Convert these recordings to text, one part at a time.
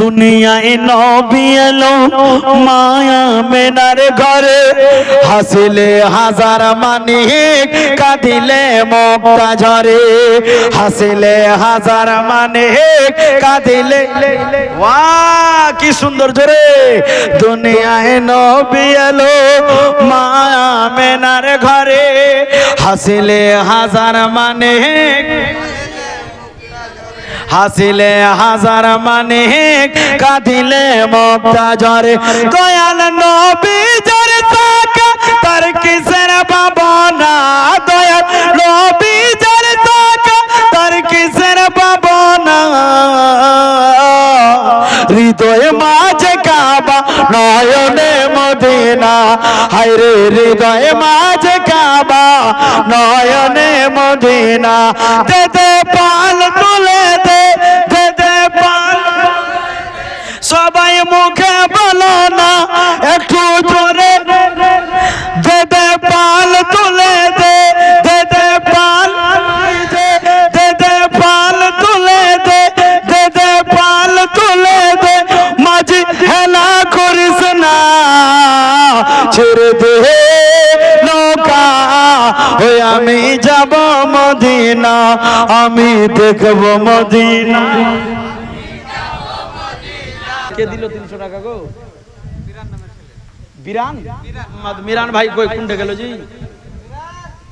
দুনিয়ায় নবী এলো মায়া মেনার ঘরে, হাসিলে হাজার মানিক কাঁদিলে মুক্তা ঝরে, হাসিলে হাজার মানিক কাঁদিলে। ওয়াহ কি সুন্দর জোরে। দুনিয়ায় নবী এলো মায়া মেনার ঘরে, হাসিলে হাজার মানিক, হাসিলে হাজার মানিক কাঁদিলে মুক্তা ঝরে। দয়াল নবী যার তাকা তার কিসের ভাবনা, দয়াল নবী যার তাকা তার কিসের ভাবনা। হৃদয়ে মাঝে কাবা নয়নে মদিনা, হায়রে হৃদয়ে মাঝে কাবা নয়নে মদিনা। দে দে পাল তুলে দে, দে দে পাল, সবাই মুখে বলো না একটু জোরে। দে দে পাল তুলে দে, দে দে পাল, দে দে পাল তুলে দে, দে দে পাল তুলে দে। মাঝি হেলা করিস না, ছেড়ে দে নৌকা, ওই আমি যাব মদিনা, আমি দেখব মদিনা। কে দিল 300 টাকা গো? বিরান, মিরান ভাই কই কোনটা গেল জি?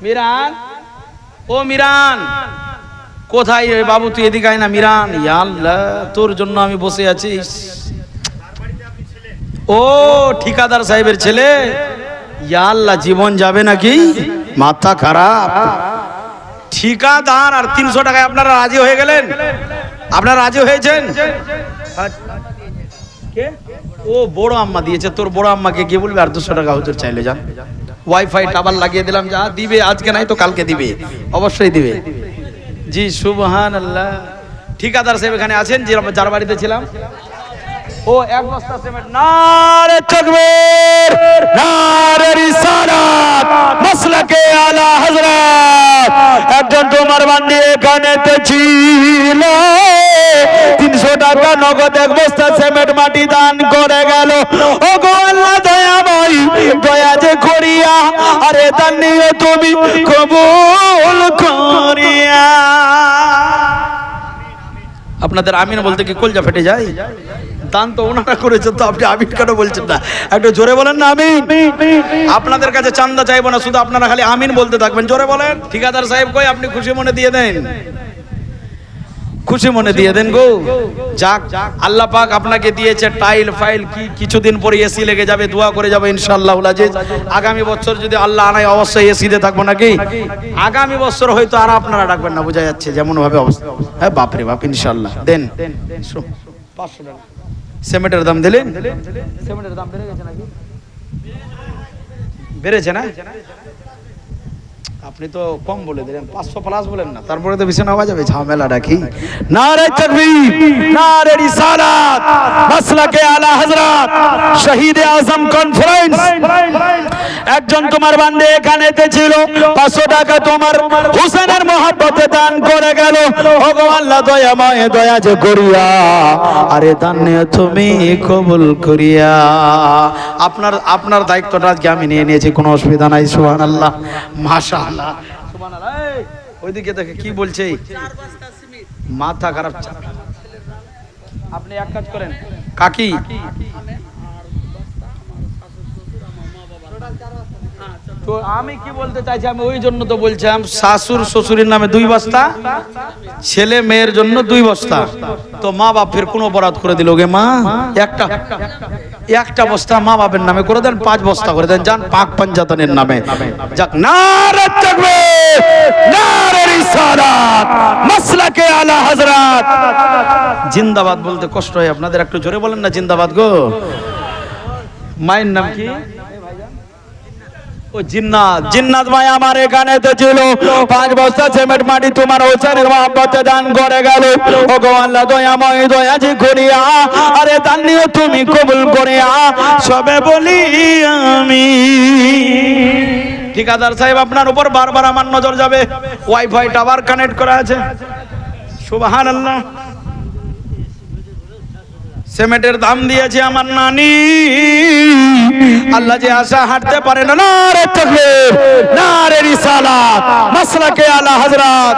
মিরান, ও মিরান কোথায় রে বাবু? তুই এদিকে আয় না মিরান। ইয়া আল্লাহ, তোর জন্য আমি বসে আছি। ও ঠিকাদার সাহেবের ছেলে। ইয়া আল্লাহ, জীবন যাবে নাকি? মাথা খারাপ। ঠিকাদার আর 300 টাকায় আপনারা রাজি হয়ে গেলেন? আপনারা রাজি হয়েছেন? কে? ও বড় আম্মা দিয়েছে। তোর বড় আম্মাকে গিয়ে বলবি আর 200 টাকা হুজুর চাইলে যান। ওয়াইফাই টাবার লাগিয়ে দিলাম, যা দিবে আজকে নাই তো কালকে দিবে, অবশ্যই দিবে। জি সুবহানাল্লাহ। ঠিকাদার সাহেব এখানে আছেন যার বাড়িতে ছিলাম। ও এক বস্তা সিমেন্ট। নারে তাকবীর, নারে রিসালাত, মাসলাকে আলা হযরত। একজন তোমার বান্দি এখানে ছিল, 300 টাকা নগদ এক বস্তা সিমেন্ট মাটি দান করে গেল। ও গো আল্লাহ দয়াময়, দয়া যে করিয়া আরে দান নিয়ে তুমি কবুল করিয়া। আপনাদের আমিন বলতে কি কলজা ফেটে যায়? দান তো ওনারা করেছেন, তো আপনি আমিন কেন বলছেন না? একটু জোরে বলেন না আমিন। আপনাদের কাছে চান্দা চাইবো না, শুধু আপনারা খালি আমিন বলতে থাকবেন। জোরে বলেন। ঠিকাদার সাহেব কই? আপনি খুশি মনে দিয়ে দেন, খুশি মনে দিয়ে দেন গো। যাক, আল্লাহ পাক আপনাকে দিয়েছে টাইল ফাইল, কি কিছুদিন পরে এসি লেগে যাবে, দোয়া করে যাবে ইনশাআল্লাহুল আজিজ। আগামী বছর যদি আল্লাহ আনায় অবশ্যই এসিতে থাকবো নাকি? আগামী বছর হয়তো আর আপনারা ডাকবেন না, বোঝা যাচ্ছে যেমন ভাবে অবস্থা। হ্যাঁ বাপরে বাপ, ইনশাআল্লাহ দেন। 500 টাকা সিমেন্টের দাম দিলেন? সিমেন্টের দাম বেড়ে গেছে নাকি? বেড়েছে না? আপনি তো কম বলে দিলেন, 500 প্লাস বলেন না, তারপরে তো বেশি নেওয়া যাবে। ঝামেলা রাখি। নারে তাকবীর, নারে রিসালাত, মাসলাকে আলা হযরত শহীদ আজম কনফারেন্স। একজন তোমার বান্দে এখানেতে ছিল, 500 টাকা তোমার হোসেনের মহব্বতে দান করে গেল। ওগো আল্লাহ দয়াময়, দয়া যে করিয়া আরে দান নিয়ে তুমি কবুল করিয়া। আপনার দায়িত্বটা আজকে আমি নিয়ে নিয়েছি, কোনো অসুবিধা নাই। সুবহানাল্লাহ, মাশাআল্লাহ, সুবহানাল্লাহ। ওইদিকে দেখে কি বলছে, মাথা খারাপ। আপনি এক কাজ করেন কাকি, তো আমি কি বলতে চাইছি, আমি ওই জন্য তো বলছিলাম শাশুর শ্বশুরের নামে 2 বস্তা, ছেলে মেয়ের জন্য 2 বস্তা। তো মা বাপের কোন অপরাধ করে দিল গে মা? একটা বস্তা মা বাপের নামে করে দেন, 5 বস্তা করে দেন, যান পাক পাঞ্জাতনের নামে। যাক, নারে তাকবীর, নারে রিসালাত, মাসলাকে আলা হযরত। জিন্দাবাদ বলতে কষ্ট হয় আপনাদের, একটু জোরে বলেন না জিন্দাবাদ গো। মায়ের নাম কি? ও জিন্নাত। জিন্নাত ভাই আমার এখানে তো ছিল, 5 বস্তা সিমেন্ট মাটি তোমার হোসেনের মহব্বতে দান করে গেল। ও গো আল্লাহ দয়াময়, দয়া যে করিয়া আরে দান নিয়ে তুমি কবুল করিয়া। সবে বলি আমি। ঠিকাদার সাহেব আপনার উপর বারবার আমার নজর যাবে। ওয়াইফাই টাওয়ার কানেক্ট করা আছে। সুবহানাল্লাহ। সিমেন্টের দাম দিয়েছে আমার নানি। আল্লাহ যে আশা হাঁটতে পারে না, নারে তাকবীর, নারে রিসালাত, মাসলাকে আলা হযরত,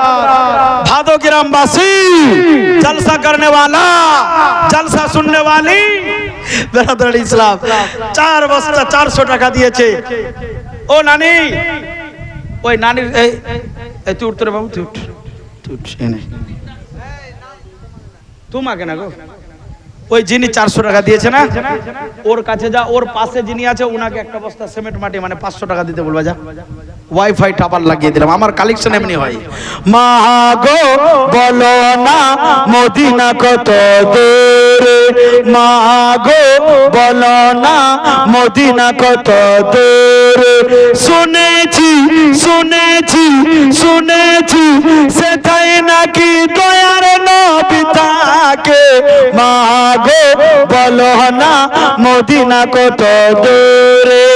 ভাদো গ্রামবাসী, জলসা करने वाला, জলসা सुनने वाली, বেরাদর ইসলাম 4 বস্তা 400 টাকা দিয়েছে। ও নানি, ওই নানির এই তুই উঠতে রে বাবু, তুই উঠ, তুই উঠ, এনে তোমাকে না গো, ওই যিনি 400 টাকা দিয়েছে না, ওর কাছে যা, ওর পাশে যিনি আছে ওনাকে একটা বস্তা সিমেন্ট মাটি মানে 500 টাকা দিতে বলবা, যা। ওয়াইফাই টাওয়ার লাগিয়ে দিলাম, আমার কালেকশন এমনি হয়। মা গো বলো না মদিনা কত দূরে, মা গো বলো না মদিনা কত দূরে, শুনেছি শুনেছি শুনেছি সেটাই নাকি দয়ার নবী থাকে, মা গো বলো না মদিনা কত দূরে,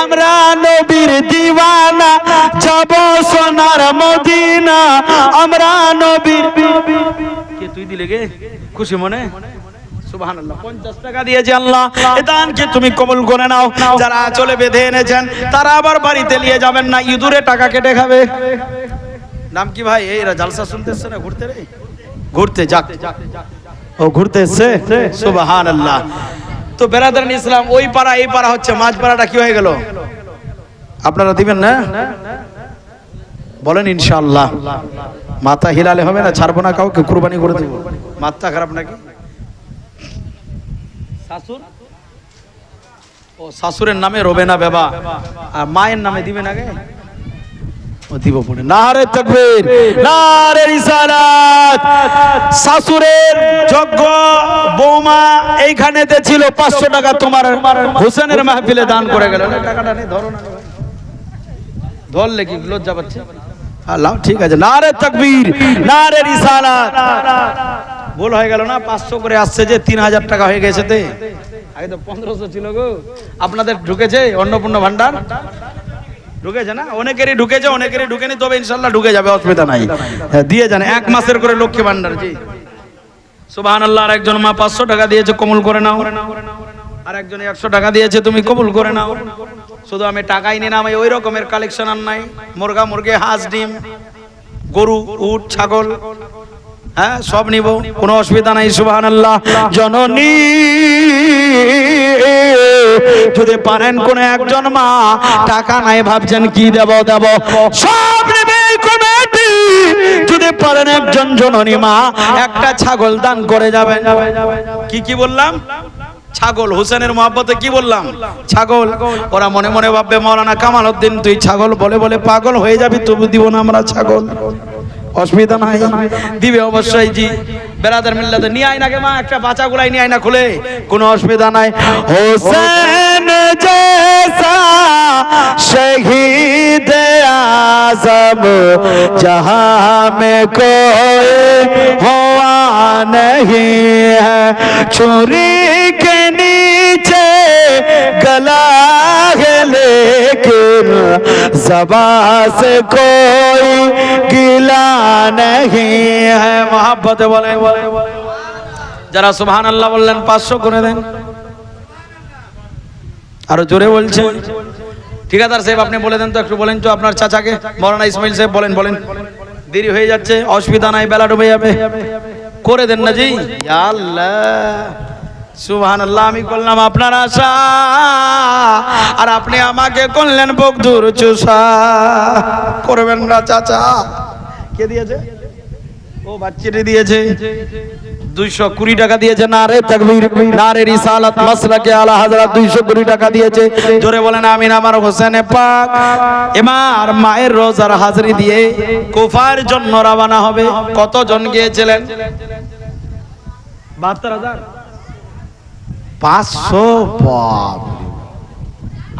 আমরা নবীর দিওয়ানা যাব সোনার মদিনা, আমরা নবীর। কে তুই দিলে গে খুশি মনে? সুবহানাল্লাহ। 50 টাকা দিয়েছে আল্লাহ, এই দানকে তুমি কবুল করে নাও। যারা চলে বেঁধে এনেছেন তারা আবার বাড়িতে নিয়ে যাবেন না, ইঁদুরে টাকা কেটে খাবে। নাম কি ভাই? এরা জালসা শুনতে এসছে না ঘুরতে? রে ঘুরতে যাক, ও ঘুরতে এসছে। সুবহানাল্লাহ। তো বেরাদারান ইসলাম, ওই পাড়া এই পাড়া হচ্ছে, মাঝ পাড়াটা কি হয়ে গেল? আপনারা দিবেন না? বলেন ইনশাআল্লাহ। মাথা হিলালে হবে না, ছাড়বো না কাউকে, কুরবানি করে দেব। মাথা খারাপ নাকি? শাশুর, ও শাশুরের নামে রবে না বাবা, আর মায়ের নামে দিবেন আগে, ও দিব পড়ে। নারে তাকবীর, নারে রিসালাত। শাশুরের যোগ্য বৌমা এইখানেতে ছিল, 500 টাকা তোমার হোসেনের মাহফিলে দান করে গেল। টাকাটা নেই, ধরো না, ধরলে কি লজ্জা পাচ্ছে? আল্লাহ ঠিক আছে। নারে তাকবীর, নারে রিসালাত। ভুল হয়ে গেল না, 500 করে আসছে যে 3000 টাকা হয়ে গেছে। তে আগে তো 1500 ছিল গো। আপনাদের ঢুকেছে অন্নপূর্ণ ভান্ডার? ঢুকেছে না? অনেকেরই ঢুকেছে, অনেকেরই ঢুকেনি, তবে ইনশাআল্লাহ ঢুকে যাবে, অসুবিধা নাই। দিয়ে যান 1 মাসের করে লক্ষ্মী ভান্ডার। জি সুবহানাল্লাহ। আর একজন মা 500 টাকা দিয়েছে, কবুল করে নাও। আর একজন 100 টাকা দিয়েছে, তুমি কবুল করে নাও। শুধু আমি টাকাই নিয়ে নাম, ওই রকমের কালেকশন আর নাই। মুরগা মুরগি, হাঁস ডিম, গরু উট ছাগল, হ্যাঁ সব নিব, কোনো অসুবিধা নাই। সুবহানাল্লাহ। জননী যদি পারেন কোন একজন মা টাকা নাই ভাবছেন কি দেব দেব, সব নেবে কমিটি। যদি পারেন একজন জননী মা একটা ছাগল দান করে যাবেন। কি কি বললাম? ছাগল। হোসেনের মহব্বতে কি বললাম? ছাগল। ওরা মনে মনে ভাববে মাওলানা কামাল উদ্দিন তুই ছাগল বলে বলে পাগল হয়ে যাবি, তবু দিব না আমরা ছাগল। অসুবিধা নাই, দিবে অবশ্যই। জি বেরাদার মিল্লাতে নিয়ে আয় না গে মা, একটা বাচ্চা গুলাই নিয়ে আয় না খুলে, কোনো অসুবিধা নাই। হোসেন জैसा शहीद आज़म जहां में कोई हुआ नहीं है, छुरी के नीचे गला है लेकिन ज़बान से कोई गिला नहीं है। मोहब्बत बोले যারা সুবহানাল্লাহ বললেন 500 করে দেন। আরো জোরে বলছে ঠিকাদার সাহেব, আপনি বলে দেন তো, একটু বলেন তো আপনার চাচাকে, মাওলানা ইসমাইল সাহেব বলেন। বলেন, দেরি হয়ে যাচ্ছে, অসুবিধা নাই, বেলা ডুবে যাবে, করে দেন না জি। ইয়া আল্লাহ সুবহানাল্লাহ। আমি করলাম আপনার আশা, আর আপনি আমাকে করলেন বকদুর চুষা। করবেন না চাচা। কে দিয়েছে? ও বাচ্চাটি দিয়েছে, 220 টাকা দিয়েছে। নারে তাকবীর, নারে রিসালাত, মাসলাকে আলা হযরত 220 টাকা দিয়েছে। জোরে বলেন আমিন। আমার হোসেনে পাক এমার মায়ের রোজার হাজিরি দিয়ে কুফার জন্য রওনা হবে। কতজন গিয়েছিলেন? 72,000 500। বাপ,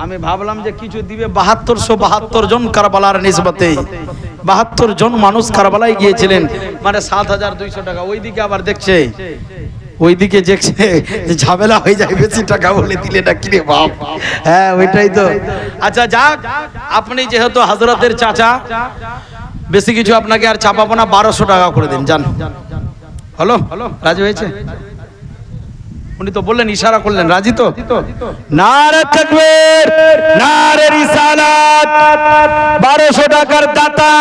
আমি ভাবলাম যে কিছু দিবে। 7272 জন কারবালার নিসবতে 72 জন মানুষ কারবালায় গিয়েছিলেন, মানে 7200 টাকা। ওইদিকে আবার দেখছে, ওইদিকে দেখছে ঝামেলা হয়ে যায়, বেশি টাকা বলে দিলে না কিরে বাপ। হ্যাঁ ওইটাই তো। আচ্ছা যাক, আপনি যেহেতু হযরতের চাচা, বেশি কিছু আপনাকে আর চাপাবো না, 1200 টাকা করে দিন। জান হলো, রাজি হয়েছে? উনি তো বললেন, ইশারা করলেন, রাজি তো? নারে তাকবীর, নারে রিসালাত। 1200 টাকার দাতা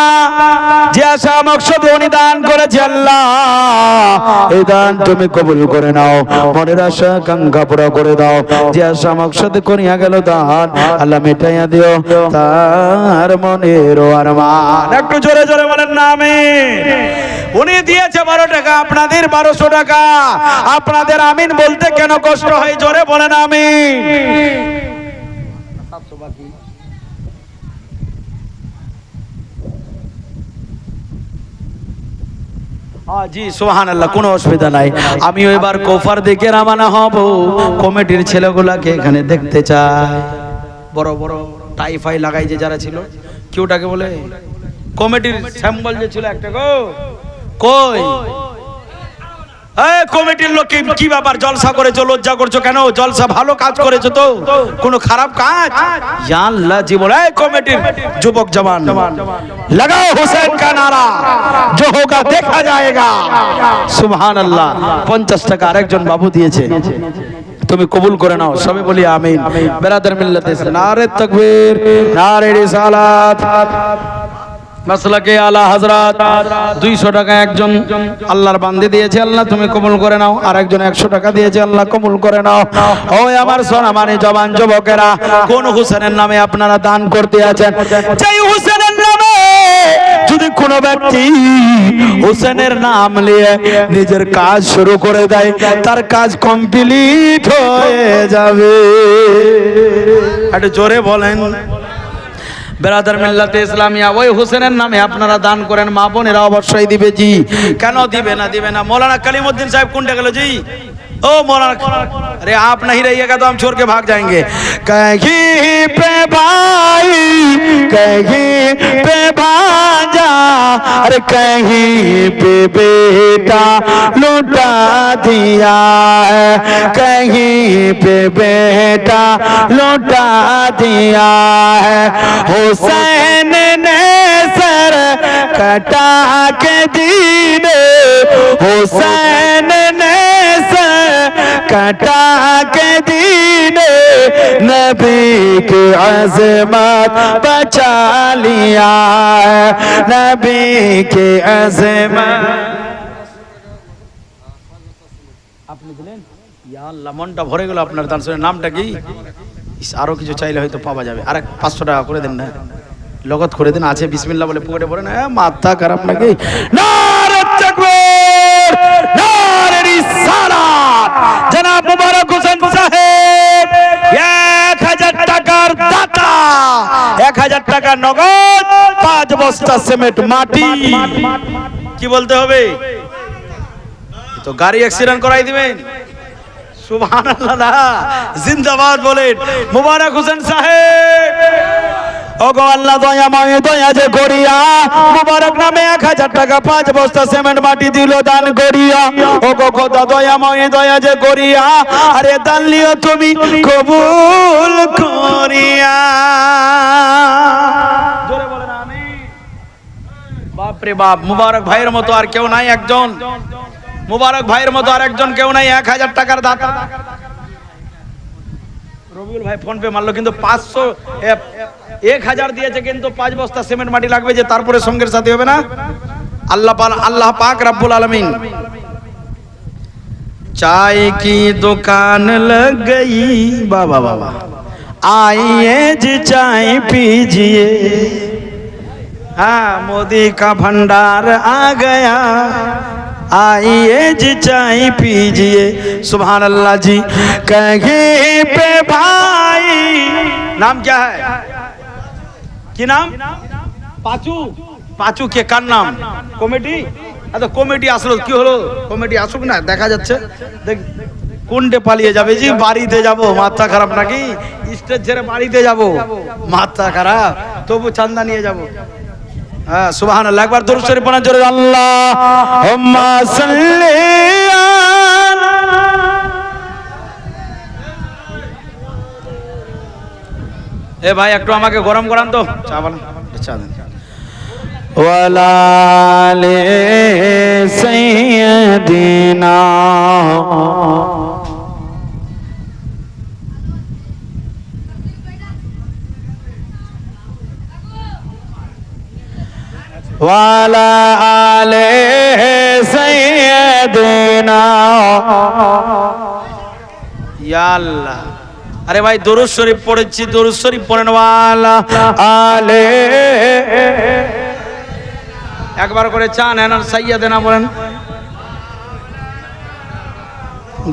যে আশা মকসদ উনি দান করেছে, আল্লাহ এই দান তুমি কবুল করে নাও, মনের আশা আকাঙ্ক্ষা পুরো করে দাও। যে আশা মকসদ করিয়া গেল দান, আল্লাহ মিটাইয়া দিও তার মনের আরমান। একটু জোরে জোরে বলেন না আমিন। উনি দিয়েছে 12 টাকা, আপনাদের 1200 টাকা। আপনাদের আমিন বলতে কেন কষ্ট হয়? জোরে বলেন আমিন। জি সুবহানাল্লাহ, কোনো অসুবিধা নাই। আমি এবার কোফার দিকে রওনা হব, কমিটির ছেলেগুলাকে এখানে দেখতে চাই। বড় বড় টাইফাই লাগাই যে যারা ছিল, কি ওটাকে বলে, কমিটির স্যাম্বল যে ছিল একটা, গো কই কমিটির লোক কি ব্যাপার? জলসা করেছো, লজ্জা করছো কেন? জলসা ভালো কাজ করেছো তো, কোনো খারাপ কাজ? আল্লাহ জীবন। এই কমিটির যুবক জওয়ান, লাগাও হুসেন কা নারা, जो होगा देखा जाएगा। সুবহানাল্লাহ। 50 টাকা আরেকজন বাবু দিয়েছে, তুমি কবুল করে নাও। সবাই বলি আমিন। বেরাদার মিল্লাত ইসলাম, নারে তাকবীর, নারে রিসালাত, মাসলাকে আলা হযরত। 200 টাকা একজন আল্লাহর বান্দে দিয়েছে, আল্লাহ তুমি কবুল করে নাও। আর একজন 100 টাকা দিয়েছে, আল্লাহ কবুল করে নাও। ওই আমার সোনামানি জওয়ান যুবকেরা, কোন হুসেনের নামে আপনারা দান করতে আছেন? যেই হুসেনের নামে যদি কোন ব্যক্তি হুসেনের নাম নিয়ে নিজের কাজ শুরু করে দেয়, তার কাজ কমপ্লিট হয়ে যাবে। একটু জোরে বলেন। বেরাদার মিল্লাতে ইসলামিয়া, ওই হুসেনের নামে আপনারা দান করেন, মা বোনেরা অবশ্যই দিবে। জি কেন দিবে না? দিবে না। मौलाना कलीमुद्दीन साहब कौन गए जी? ओ मौलाना, अरे आप नहीं रहिएगा तो हम छोड़ के भाग जाएंगे। कहीं पे भाई, कहीं पे भांजा, अरे कहीं पे बेटा लुटा दिया है, कहीं पे बेटा लुटा दिया है। हुसैन ने सर कटा के दीने, हुसैन ने कटा के दीने, नबी की अज़मत बचा लिया है, नबी की अज़मत। আপনি দিলেন, ইয়া আল্লাহ, মনটা ভরে গেল আপনার দান শুনে। নামটা কি? আরো কিছু চাইলে হয়তো পাওয়া যাবে। আর 500 টাকা করে দেন না, লগত করে দেন। আছে বিসমিল্লাহ বলে পকেটে ভরে না, মাথা খারাপ নাকি? নারে তাকবীর, নারে রিসালাত। জনাব মুবারক হোসেন সাহেব 1000 টাকার দাতা, 1000 টাকা নগদ, 5 বস্তা সিমেন্ট মাটি। কি বলতে হবে? তো গাড়ি অ্যাক্সিডেন্ট করাই দিবেন। সুবহানাল্লাহ, জিন্দাবাদ বলেন মুবারক হোসেন সাহেব। ওগো আল্লাহ দয়াময়, দয়া যে করিয়া মুবারক নামে 1000 টাকা 5 বস্তা সিমেন্ট মাটি দিল দান করিয়া। ওগো খোদা দয়াময়, দয়া যে করিয়া, আরে দান লিও তুমি কবুল করিয়া। জোরে বলেন আমিন। বাপ রে বাপ, মুবারক ভাইয়ের মতো আর কেউ নাই একজন, মুবারক ভাইয়ের মতো আর একজন কেউ নাই। 1000 টাকার দাতা। রবিউল ভাই ফোন পে মারলো, কিন্তু 500 1000 দিয়েছে, কিন্তু 5 বস্তা সিমেন্ট মাটি লাগবে, যে তারপরে সঙ্গের সাথে হবে না। আল্লাহ পাক রব্বুল আলামিন। चाय की दुकान लग गई, बाबा बाबा आइए जी चाय पीजिए, हाँ मोदी का भंडार आ गया, आइए जी चाय पीजिए। सुभान अल्लाह जी। कहीं पे भाई, नाम क्या है? কি নাম? পাঁচু। পাঁচু কে, কার নাম? কমিটি। আচ্ছা কমিটি আসলো, কি হলো? কমিটি আসুক না, দেখা যাচ্ছে। দেখ কোনটে পালিয়ে যাবে? জি বাড়িতে যাব। মাথা খারাপ নাকি? স্টেজ ছেড়ে বাড়িতে যাব, মাথা খারাপ, তবু চান্দা নিয়ে যাব। হ্যাঁ সুবহানাল্লাহ। একবার দরুদ শরীফ পড়া জোরে, আল্লাহুম্মা সাল্লি আলা। এ ভাই একটু আমাকে গরম করান তো, চা বানান, চা দেন। ওয়ালালে সাইয়্যিদিনা ওয়ালা আলে সাইয়্যিদিনা ইয়া আল্লাহ। আরে ভাই দরুদ শরীফ পড়েছি, দরুদ শরীফ পড়েন। ওয়ালা আলে, একবার করে চান এনার সাইয়্যিদিনা বলেন।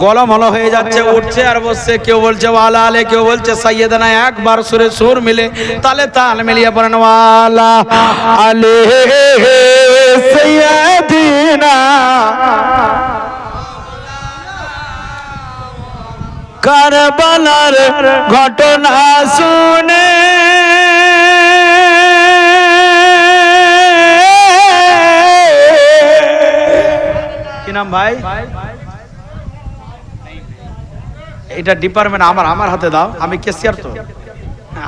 গলম হলো হয়ে যাচ্ছে, উঠছে আর বসছে, কেউ বলছে ওয়ালা আলে, কেউ বলছে সাইয়্যিদিনা। একবার সুরে সুর মিলে তালে তাল মিলিয়ে পড়েন ওয়ালা আলে সাইয়্যিদিনা। কারবালার ঘটনা শুনে কি নাম ভাই? এটা ডিপার্টমেন্ট আমার হাতে দাও, আমি ক্যাশিয়ার তো,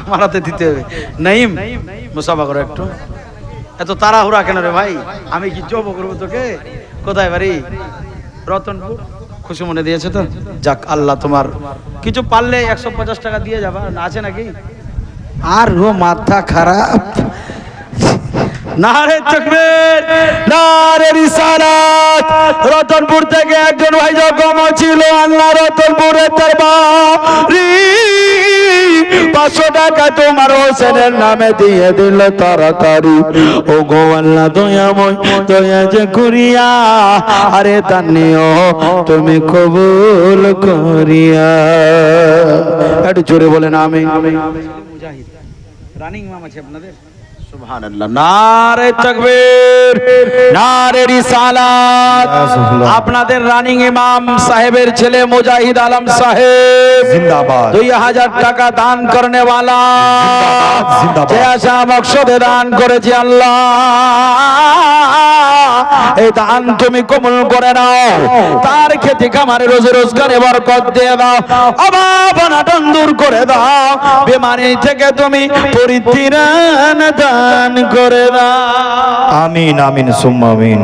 আমার হাতে দিতে হবে। নাইম, মুসাফা করো একটু। এত তাড়াহুড়া কেন রে ভাই? আমি কি জব করবো তোকে? কোথায় বাড়ি? রতনপুর। খুশি মনে দিয়েছে তো? যাক, আল্লাহ তোমার কিছু পারলে 150 টাকা দিয়ে যাবা, আছে নাকি? আর ও মাথা খারাপ। নারে তাকবীর, নারে রিসালাত। রতনপুর থেকে একজন ভাই যখন ছিল, আল্লাহ রতনপুরে তার বাড়ি, 500 টাকা তোমার হোসেনের নামে দিয়ে দিল তাড়াতাড়ি। ও গো আল্লাহ দয়াময়, দয়া যে করিয়া, আরে তান্নিও তুমি কবুল করিয়া। একটু জোরে বলেন আমিন। মুজাহিদ রানিং ইমাম আছে আপনাদের? সুবহানাল্লাহ। নারে তাকবীর, নারে রিসালাত। আপনাদের রানিং ইমাম সাহেবের ছেলে মুজাহিদ আলম সাহেব জিন্দাবাদ। 2000 টাকা দান করনে वाला জিন্দাবাদ। যে আশা মকসদে দান করেছি আল্লাহ, এই দান তুমি কবুল করে নাও। তার খেতে খামারে রোজে রোজগারে বরকত দিয়ে দাও, অভাব অনটন দূর করে দাও, বেমারি থেকে তুমি পরিত্রাণ দান করে দাও। আমিন আমিন সুম্মা আমিন।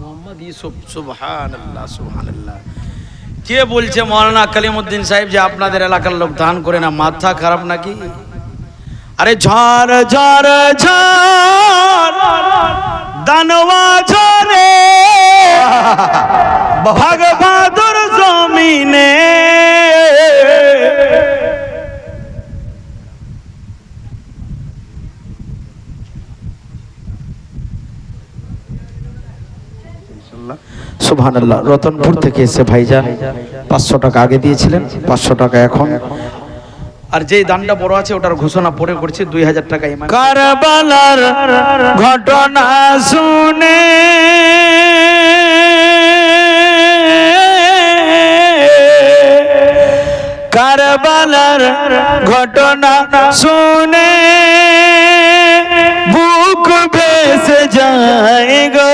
মোহাম্মদ ইউসুফ। সুবহানাল্লাহ সুবহানাল্লাহ। কে বলছে মাওলানা কালিমউদ্দিন সাহেব যে আপনাদের এলাকার লোক দান করে না? মাথা খারাপ নাকি? আরে ঝড় ঝড় ঝড় দানওয়া ঝরে ভাগ বাদর জমিনে, সুবহানাল্লাহ। রতনপুর থেকে এসে ভাইজান 500 টাকা আগে দিয়েছিলেন, 500 টাকা এখন। আর যেই দানটা বড় আছে ওটার ঘোষণা পরে করছি, 2000 টাকা। কারবালার ঘটনা শুনে কারবালার ঘটনা শুনে বুক ভেসে যায় গো,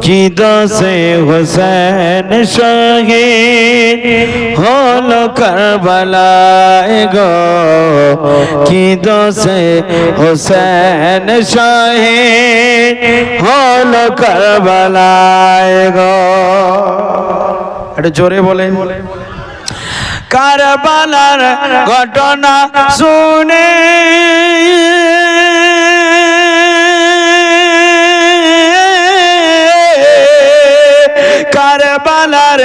কি দোষে হোসেন শহীদ হলো কারবালায় গো, কি দোষে হোসেন শহীদ হলো কারবালায় গো। একটু জোরে বলেন। কারবালার ঘটনা শুনে কারবালার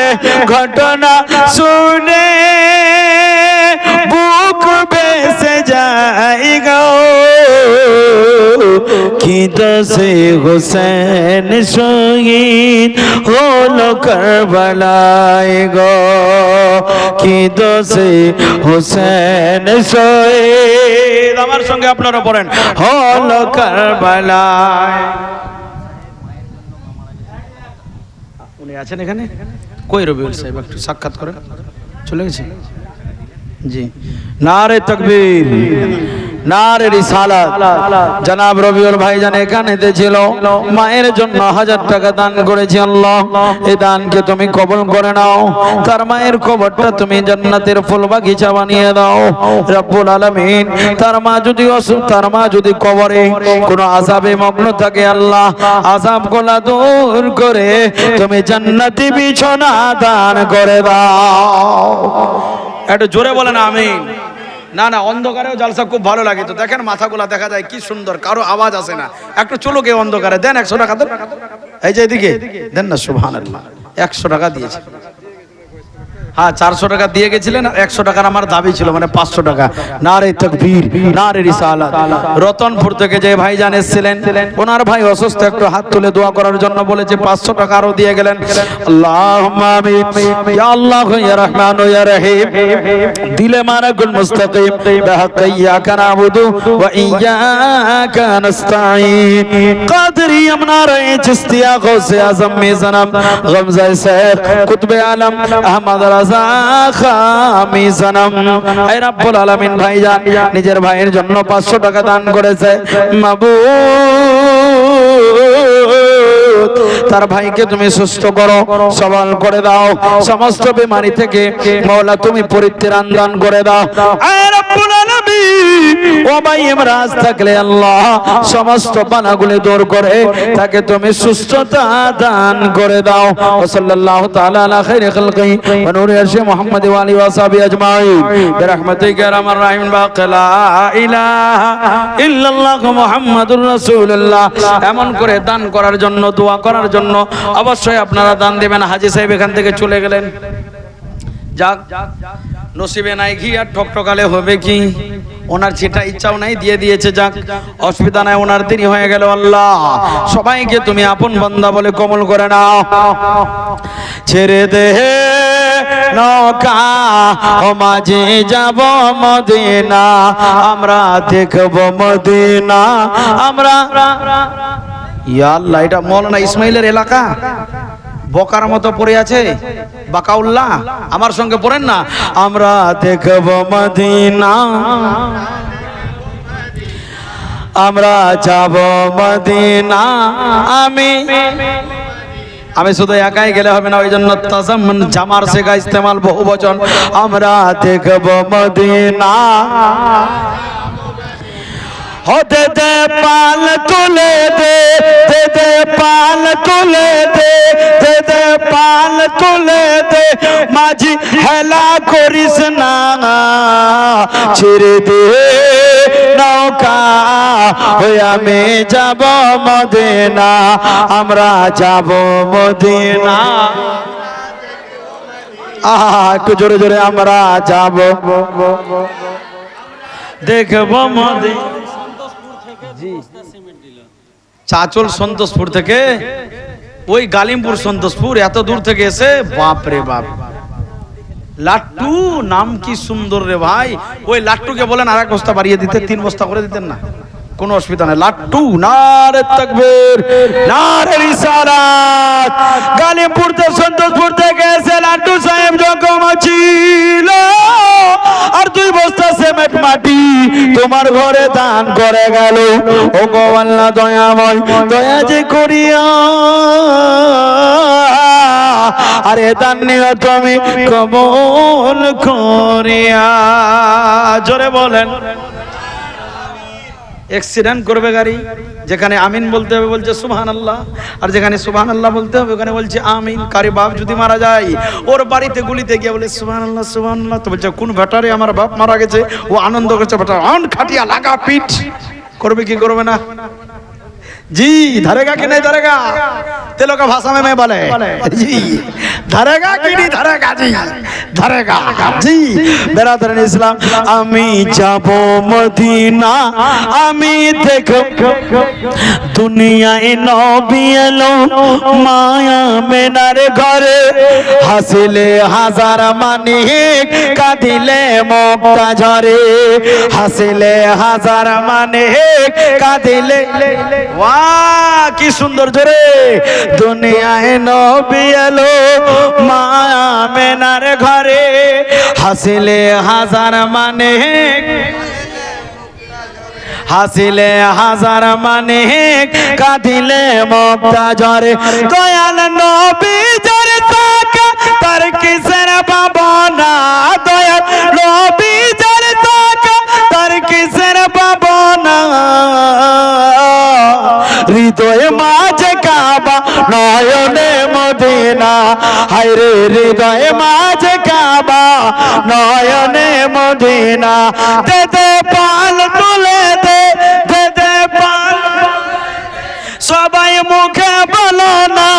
ঘটনা শুনে বুক ভেসে যায় গো, কি দোষে হোসেন শহীদ হলো কারবালায় গো, কি দোষে হোসেন শহীদ, আমার সঙ্গে আপনারা পড়েন, হলো কারবালায়। উনি আছেন এখানে? কই রবিউল সাহেব? একটু সাক্ষাৎ করেন। চলে গেছে? জি। নারে তাকবীর, নারে রিসালাত। জনাব রবিউল ভাইজান এখানে ছিল, মায়ের জন্য 1000 টাকা দান করেছে আল্লাহ। এই দানকে তুমি কবুল করে নাও, তার মায়ের কবরটা তুমি জান্নাতের ফুল বাগিচা বানিয়ে দাও রব্বুল আলামিন। তার মা যদি অসুখ, তার মা যদি কবরে কোনো আযাবে মগ্ন থাকে আল্লাহ, আযাব গুলা দূর করে তুমি জান্নাতি বিছানা দান করে দাও। একটু জোরে বলেন আমিন। না না, অন্ধকারেও জালসা খুব ভালো লাগে। তো দেখেন মাথাগুলা দেখা যায় কি সুন্দর, কারো আওয়াজ আসে না। একটু চলো কে অন্ধকারে দেন 100 টাকা দেন, এই যে এদিকে দেন না, সুবহানাল্লাহ। 100 টাকা দিয়েছে। হ্যাঁ 400 টাকা দিয়ে গেছিলেন, 100 টাকার আমার দাবি ছিল, মানে 500 টাকা। নারে তাকবীর, নারে রিসালাত। রতনপুর থেকে যে ভাইজান এসেছিলেন, ওনার ভাই অসুস্থ, একটু হাত তুলে দোয়া করার জন্য বলেছে, 500 টাকা আরো দিয়ে গেলেন। আল্লাহুম্মা আমিন। ইয়া আল্লাহ ইয়া রহমান ইয়া রহিম, দিলে মারাকুল মুস্তাকিম বিহাক্কি ইয়াকা নাবুদু ওয়া ইয়াকা নাস্তাঈন। কাদরি আমনারে চিশতিয়া গৌসে আজম মিজানাম গমজায়ে শেখ কুতবে আলম আহমদ রাজা খামি জানাম। হে রব্বুল আলামিন, ভাইজান নিজের ভাইয়ের জন্য 500 টাকা দান করেছে। মাবুদ, তার ভাইকে তুমি সুস্থ করো, সবল করে দাও, সমস্ত বিমারি থেকে মাওলা তুমি পরিত্রাণ দান করে দাও। হে রব্বুল আলামিন, ও ভাই ইমরাজ থাকলে আল্লাহ সমস্ত বানাগুলি দূর করে তাকে তুমি সুস্থতা দান করে দাও। সাল্লাল্লাহু তাআলা আলা খাইরি খালকি ওয়া নূরি আরশি মুহাম্মদ ওয়া আলিহি ওয়া সাহবিহি আজমাইন বিরহমাতিকা ইয়া আরহামার রাহিমিন। বাকালা ইলাহা ইল্লাল্লাহ মুহাম্মাদুর রাসূলুল্লাহ। এমন করে দান করার জন্য, দোয়া করার জন্য অবশ্যই আপনারা দান দিবেন। হাজী সাহেব এখান থেকে চলে গেলেন, যাক নসিবে নাই ঘি আর ঠকঠকালে হবে কি, ওনার যেটা ইচ্ছাও নাই দিয়ে দিয়েছে, যাক অসুবিধা নাই, ওনার দেরি হয়ে গেল। আল্লাহ সবাইকে তুমি আপন বান্দা বলে কবুল করে নাও। ছেড়ে দে নৌকা ও মাঝে যাব মদিনা, আমরা দেখব মদিনা, আমরা। ইয়া আল্লাহ, এটা মৌলানা ইসমাইলের এলাকা, বকার মতো পড়ে আছে বাকাউল্লাহ, আমার সঙ্গে পড়েন না। আমরা দেখব মদিনা, আমরা যাব মদিনা, আমি শুধু একাই গেলে হবে না, ওই জন্য তাজাম্মুন জামার সেগা ইস্তেমাল বহু বচন। আমরা দেখব মদিনা, হতে দে পাল তুলে দে, দে দে পাল তুলে দে, দে দে পাল তুলে দে, মাঝি হেলা করিস না, ছেড়ে দে নৌকা ওই আমি যাব মদিনা, আমরা যাব মদিনা। একটু জোরে জোরে, আমরা যাব দেখব মদিনা। চাচল সন্তোষপুর থেকে, ওই গালিমপুর সন্তোষপুর, এত দূর থেকে এসে, বাপ রে বাপ, লাট্টু নাম কি সুন্দর রে ভাই। ওই লাট্টুকে বলেন আর 1 বস্তা বাড়িয়ে দিতে, 3 বস্তা করে দিতেন না, কোনো অসুবিধা নাই। লাট্টু, নারে তাকবীর, নারে রিসালাত। গালিমপুর থেকে সন্তোষপুর থেকে এসে লাট্টু সাহেব যখন ছিল, আর 2 বস্তা সিমেন্ট মাটি তোমার ঘরে দান করে গেল। ও গো আল্লাহ দয়াময়, দয়া যে করিয়া, আরে দান নিও তুমি কবুল করিয়া। জোরে বলেন। অ্যাক্সিডেন্ট করবে গাড়ি, যেখানে আমিন বলতে হবে বলছে সুবহানাল্লাহ, আর যেখানে সুবহানাল্লাহ বলতে হবে ওখানে বলছে আমিন। কারি বাপ যদি মারা যায়, ওর বাড়িতে গুলিতে গিয়ে বলে সুবহানাল্লাহ সুবহানাল্লাহ, তো বলছে কোন ভেটারে আমার বাপ মারা গেছে, ও আনন্দ করছে, ভেটার অন খাটিয়া লাগা পিঠ করবে কি করবে না? जी धरेगा कि नहीं धरेगा? तेलों का भाषा में मैं बोले जी धरेगा कि नहीं धरेगा? जी धरेगा जी। बेरादर इस्लाम आमी जाबो मदीना आमी देखो दुनिया नबी एलो माया मेनार घरे हासिले हजार मानिक कादिले मुक्ता झरे हासिले हजार मानिक कादिले वाह কি সুন্দর জোরে দুনিয়ায় নবী এলো মায়া মেনার ঘরে হাসিলে হাজার মানে হাসিলে হাজার মানে কাঁদিলে মুক্তা ঝরে দয়াল নবী জরে তাকা তার কিসের ভাবনা দয়াল নবী জরে তাকা তার কিসের ভাবনা হৃদয়ে মাঝে কাবা নয়নে মদিনা হায়রে হৃদয়ে মাঝে কাবা কাবা নয়নে মদিনা দে দে পাল তুলে দে দে দে পাল সবাই মুখে বলো না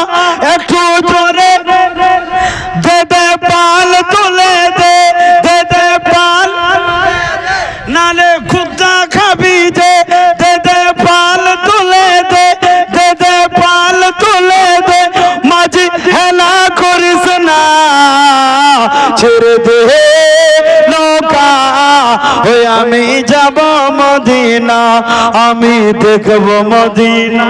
একটু জোরে দে দে পাল তুলে দে দে দে পাল নালে খুদা খাবি যে দে দে পাল তুলে দে দে দে পাল তুলে দে মাঝি হেলা করিস না ছেড়ে দে নৌকা ওই আমি যাব মদিনা আমি দেখব মদিনা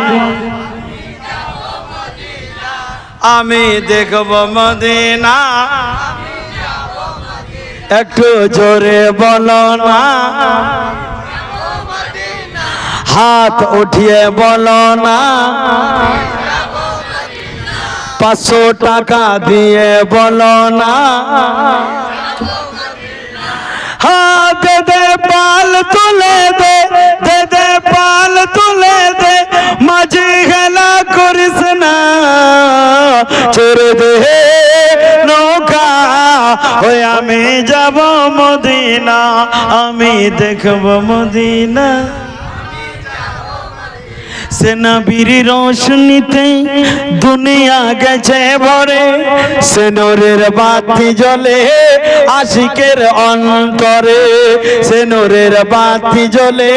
আমি দেখব মদিনা একটু জোরে বলো না হাত উঠিয়ে বলো না 500 টাকা দিয়ে বলো না হাত দে পাল তুলে দে দে দে পাল তুলে দে মাঝে খেলা করিস না ছেড়ে দে নৌকা ওই আমি যাব মদিনা আমি দেখব মদিনা সে নবীর রোশনীতে দুনিয়া গেছে ভরে সে নূরের বাতি জ্বলে আশিকের অন্তরে সে নূরের বাতি জ্বলে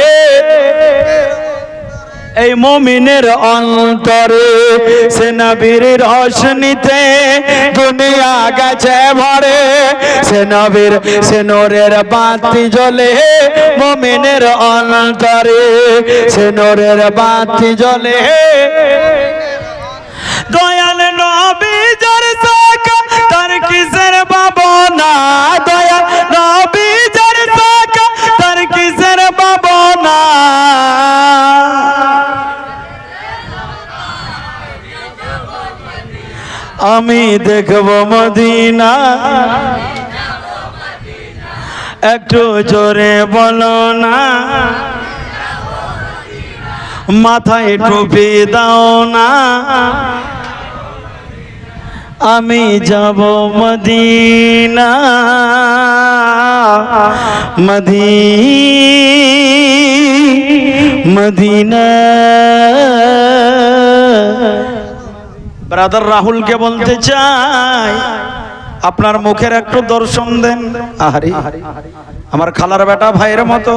এই মুমিনের অন্তরে সে নবীর রোশনীতে দুনিয়া গেছে ভরে সে নূরের বাতি জ্বলে মুমিনের অন্তরে সে নূরের বাতি জ্বলে দয়াল নবী যার সাকা তার কিসের ভাবনা দয়াল নবী যার সাকা তার কিসের ভাবনা আমি দেখব মদিনা একটু জোরে বলো না মাথায় টুপি দাও না আমি যাব মদিনা মদিনা ব্রাদার রাহুলকে বলতে চাই আপনার মুখের একটু দর্শন দেন আহারি আমার খালার বেটা ভাইয়ের মতো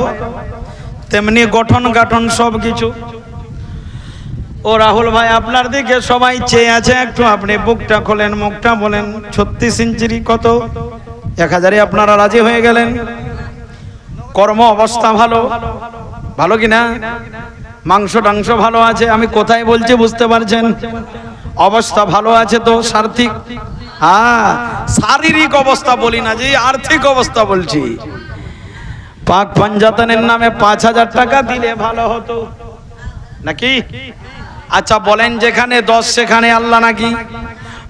তেমনি গঠন গাঠন সব কিছু ও রাহুল ভাই আপনার দিকে সবাই চেয়ে আছে একটু আপনি বুকটা খোলেন মুখটা বলেন 36 ইঞ্চির কত 1000 আপনারা রাজি হয়ে গেলেন কর্ম অবস্থা ভালো ভালো কিনা মাংস টাংস ভালো আছে আমি কোথায় বলছি বুঝতে পারছেন অবস্থা ভালো আছে তো সার্থিক হ্যাঁ শারীরিক অবস্থা বলি না যে আর্থিক অবস্থা বলছি পাক পাঞ্জাতনের নামে 5000 টাকা দিলে ভালো হতো নাকি আচ্ছা বলেন যেখানে 10 সেখানে আল্লাহ নাকি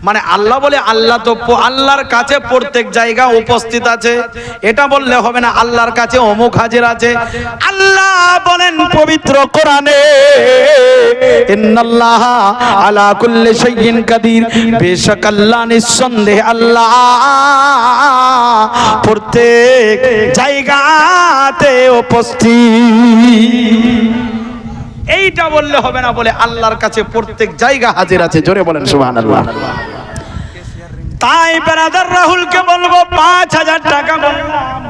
মানে আল্লাহ বলে আল্লাহ তো আল্লাহর কাছে প্রত্যেক জায়গা উপস্থিত আছে এটা বললে হবে না আল্লাহর কাছে অমুক হাজির আছে আল্লাহ বলেন পবিত্র কোরআনে ইন্নাল্লাহা আলা কুল্লি শাইইন কাদির বেশক আল্লাহ নিঃসন্দেহে আল্লাহ প্রত্যেক জায়গাতে উপস্থিত এইটা বললে হবে না বলে আল্লাহর কাছে প্রত্যেক জায়গা হাজির আছে জোরে বলেন সুবহানাল্লাহ তাই ব্রাদার রাহুলকে বলবো 5000 টাকা বললাম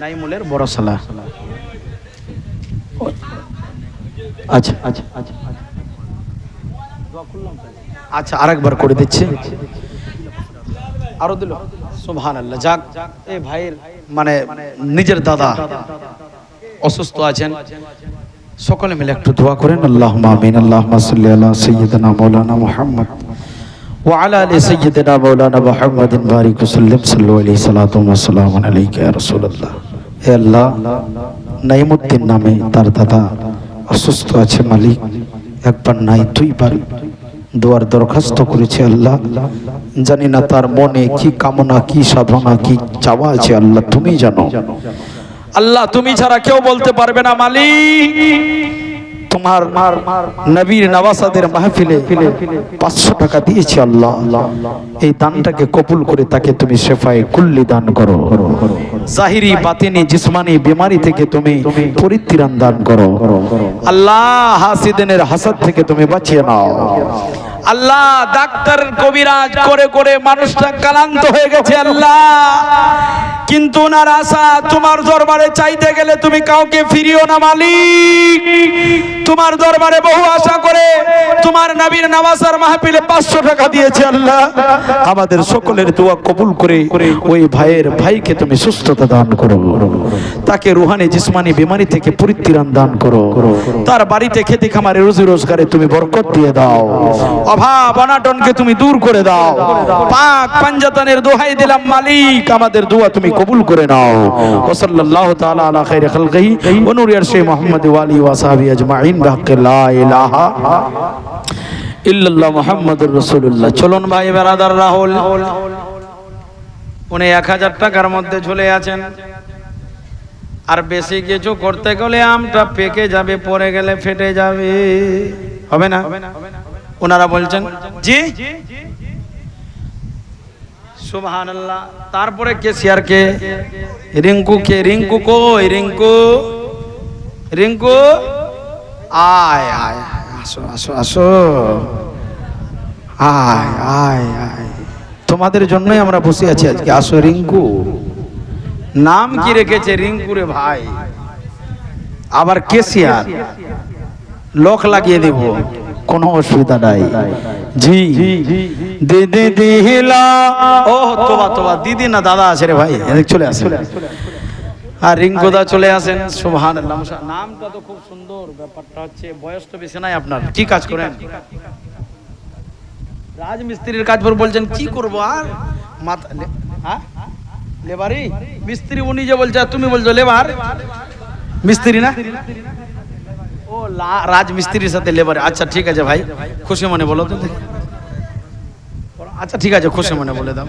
নাইমুলের বড় সালা আচ্ছা আচ্ছা আচ্ছা আরেকবার করে দিচ্ছি আরো দিল সুবহানাল্লাহ যাক এই ভাইয়ের মানে নিজের দাদা অসুস্থ আছেন সকলে মিলে একটু দোয়া করেন আল্লাহুম্মা আমিন আল্লাহুম্মা সাল্লি আলা সাইয়্যিদিনা মাওলানা মুহাম্মদ ওয়া আলা আলি সাইয়্যিদিনা মাওলানা মুহাম্মাদিন বারিক ওয়াসাল্লিম সাল্লু আলাইহি সালাতু ওয়া সালামু আলাইকা ইয়া রাসূলুল্লাহ হে আল্লাহ নাইমুদ্দিন নামে তার দাদা অসুস্থ আছে মালিক একবার নাই দুইবার দোয়ার দরখাস্ত করেছে আল্লাহ জানি না তার মনে কি কামনা কি সাধনা কি চাওয়া আছে আল্লাহ তুমি জানো আল্লাহ তুমি ছাড়া কেউ বলতে পারবে না মালিক তোমার নবীর নওয়াসাদের মাহফিলে 500 টাকা দিয়েছি আল্লাহ, এই দানটাকে কবুল করে তাকে তুমি শেফায়ে কুল্লি দান করো, জাহিরি বাতিনি জিসমানি বিমারি থেকে তুমি পরিত্রাণ দান করো আল্লাহ, হাসিদিনের হাসাদ থেকে তুমি বাঁচিয়ে নাও আল্লাহ। ডাক্তার কবিরাজ করে করে মানুষটা ক্লান্ত হয়ে গেছে আল্লাহ, কিন্তু ওনার আশা তোমার দরবারে চাইতে গেলে তুমি কাউকে ফিরিও না মালিক। তোমার দরবারে বহু আশা করে তোমার নবীর নওয়াসার মাহফিলে 500 টাকা দিয়েছে আল্লাহ, আমাদের সকলের দোয়া কবুল করে ওই ভাইয়ের ভাইকে তুমি সুস্থতা দান করো, তাকে রুহানি জিসমানি বিমারি থেকে পরিত্রাণ দান করো, তার বাড়িতে খেতে খামারে রুজি রোজগারে তুমি বরকত দিয়ে দাও, অভাব অনাটনকে তুমি দূর করে দাও। পাক পাঞ্জাতানের দোহাই দিলাম মালিক, আমাদের দোয়া তুমি কবুল করে নাও। ওয়া সাল্লাল্লাহু তাআলা আলা খাইরি খালকিহি ওয়া নূরি আরশি মুহাম্মদ ওয়া আলিহি ওয়া সাহবিহি আজমাইন বিহাক্কি লা ইলাহা ইল্লাল্লাহ মুহাম্মাদুর রাসূলুল্লাহ। চলুন ভাই ব্রাদার রাহুল, উনি 1000 টাকার মধ্যে ঝুলে আছেন, আর বেশি কিছু করতে গেলে আমটা পেকে যাবে, পড়ে গেলে ফেটে যাবে, হবে না? ওনারা বলছেন জি সুবহানাল্লাহ। তারপরে কেসিয়ার কে, রিঙ্কু কে, রিঙ্কু কই, রিঙ্কু রিঙ্কু আয় আয়, আসো আসো আসো, আয় আয় আয়, তোমাদের জন্যই আমরা বসে আছি আজকে, আসো রিঙ্কু। নাম কি রেখেছে রিঙ্কু রে ভাই, আবার কেসিয়ার, লোক লাগিয়ে দেব, কোনো অসুবিধা নাই। জি দিদি দিহিলা, ও তোবা তোবা, দিদি না দাদা আছে রে ভাই, এদিকে চলে আসেন। আর রিঙ্কুদা চলে আসেন, সুবহানাল্লাহ। নামটা তো খুব সুন্দর, ব্যাপারটা হচ্ছে বয়স তো বেশি নাই আপনার। কি কাজ করেন? রাজমিস্ত্রির কাজ পর বলছেন কি করব আর মাথা, হ্যাঁ লেবারি মিস্ত্রি, উনি যে বলছে তুমি বলছো লেবার, মিস্ত্রি না? ও রাজমিস্ত্রির সাথে লেবার, আচ্ছা ঠিক আছে ভাই, খুশি মনে বলো তো, আচ্ছা ঠিক আছে খুশি মনে বলে দাও,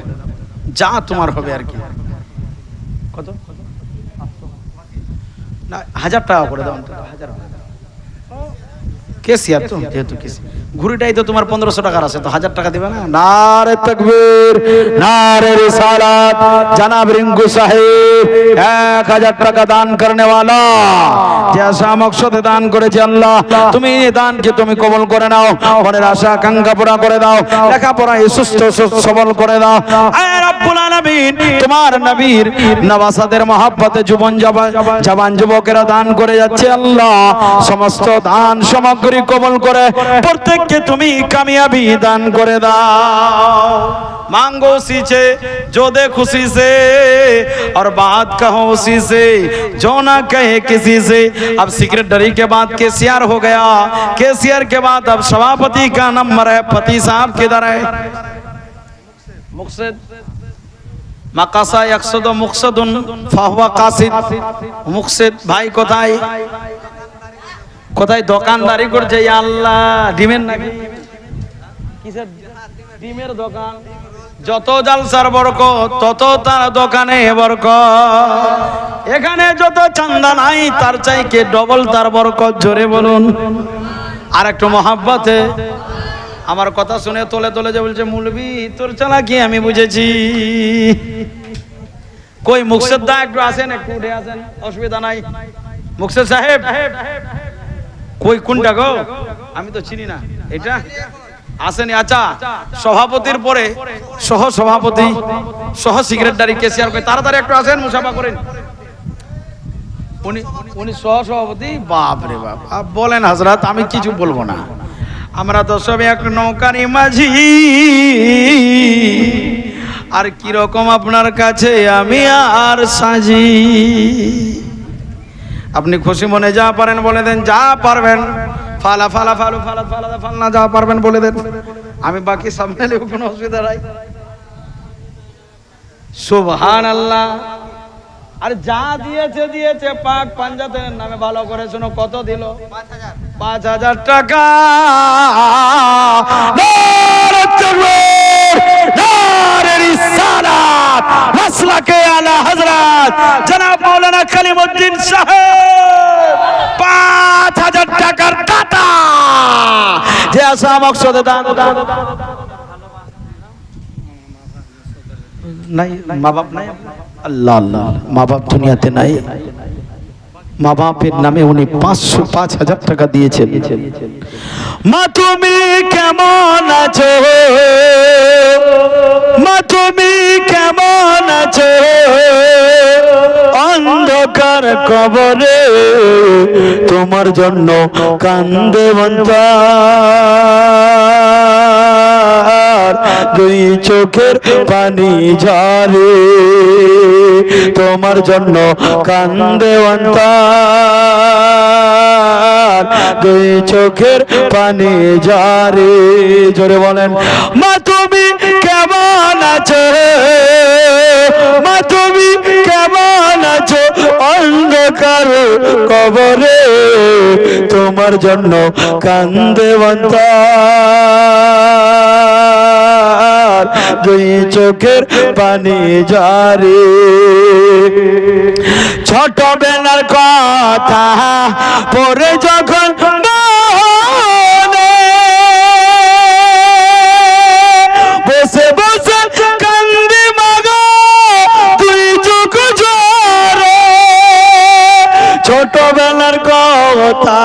যা তোমার হবে আর কি। কত? না 1000 টাকা করে দাও, 1000 কেসিয়ার তো, যেহেতু কেসি ঘুরিটাই তো তোমার 1500 টাকার আছে, তো 1000 টাকা দিবে না? নারে তাকবীর, নারে রিসালাত, জনাব রিঙ্কু সাহেব 1000 টাকা দান করনে वाला, जैसा मकसद दान করেছে আল্লাহ, তুমি এই দানকে তুমি কবুল করে নাও, মনের আশা আকাঙ্ক্ষা পুরা করে দাও, লেখাপড়া সুস্থ সবল করে দাও। আয় রব্বুল আলামিন, তোমার নবীর নওয়াসাদের মহব্বতে জবান যুবকেরা দান করে যাচ্ছে আল্লাহ, সমস্ত দান সামগ্রী কবুল করে প্রত্যেককে তুমি কামিয়াবি দান করে দাও। मांगो उसी से जो दे खुशी से, और बात कहो उसी से जो ना कहे किसी से। अब सेक्रेटरी के बाद केसीआर हो गया, केसीआर के बाद अब सभापति का नंबर है, पति साहब किधर है? मुक्सिद माकासा यकसद मुक्सदुन फाहुआ कासिद, मुक्सिद भाई কোথায় কোথায় দোকানদারি করছে? আল্লাহ, ডিমের নাকি কিসের? ডিমের দোকান। যত জালসার বরকত তত তার দোকানে বরকত, এখানে যত চান্দা নাই তার চাইকে ডবল তার বরকত, জোরে বলুন। আর একটু মহাব্বতে আমার কথা শুনে তোলে তোলে যে বলছে মুলবি তোর চালাকি আমি বুঝেছি। কই মুকসেদ দা একটু আসেন, একটু উঠে আসেন, অসুবিধা নাই। মুকসেদ সাহেব কই, কোনটা গো? আমি তো চিনি না এটা, আসেনি। আচ্ছা, সভাপতির পরে সহ সভাপতি, সহ সেক্রেটারি, কেসিআর কই, তাড়াতাড়ি একটু আসেন, মুসাফা করেন। উনি সহ সভাপতি। বাপ রে বাপ, বলেন হযরত, আমি কিছু বলবো না, আমরা তো সব এক নৌকারি মাঝি। আর কি রকম আপনার কাছে আমি আর সাজি। আপনি খুশি মনে যা পারেন বলে দেন, যা পারবেন ফালা ফালা ফালু ফালা ফালা ফালনা, যা পারবেন বলে দেন, আমি বাকি সামনে নেব, কোনো অসুবিধা নাই। সুবহানাল্লাহ। আর যা দিয়েছে দিয়েছে, পাক পাঞ্জাতের নামে ভালো করে শোনো, কত দিল? 5000 টাকা। নারে তাকবীর, নারে রিসালাত, মাসলাকে আলা হযরত জনাব মাওলানা কলিমউদ্দিন সাহেব 5000 টাকার দান আসা মকসদে দান নাই। মা বাপ নাই, আল্লাহ আল্লাহ, মা বাপ দুনিয়াতে নাই। মা বাপের নামে উনি 5,000 টাকা দিয়েছেন। মা তুমি কেমন আছো, মা তুমি কেমন আছো, অন্ধকার কবরে তোমার জন্য কান্দে বন্ধার, দুই চোখের পানি ঝরে তোমার জন্য কান্দে বন্ধার, দুই চোখের পানি ঝরে। জোরে বলেন, মা তুমি কেমন আছো, মা তুমি কেমন আছো, অন্ধকার কবরে তোমার জন্য কান্দে বন্ধার, দুই চোখের পানি ঝরে। ছোট বেলার কথা পরে যখন বসে বসে কান্দি মাগো তুই চোখ ঝরে, ছোটবেলার কথা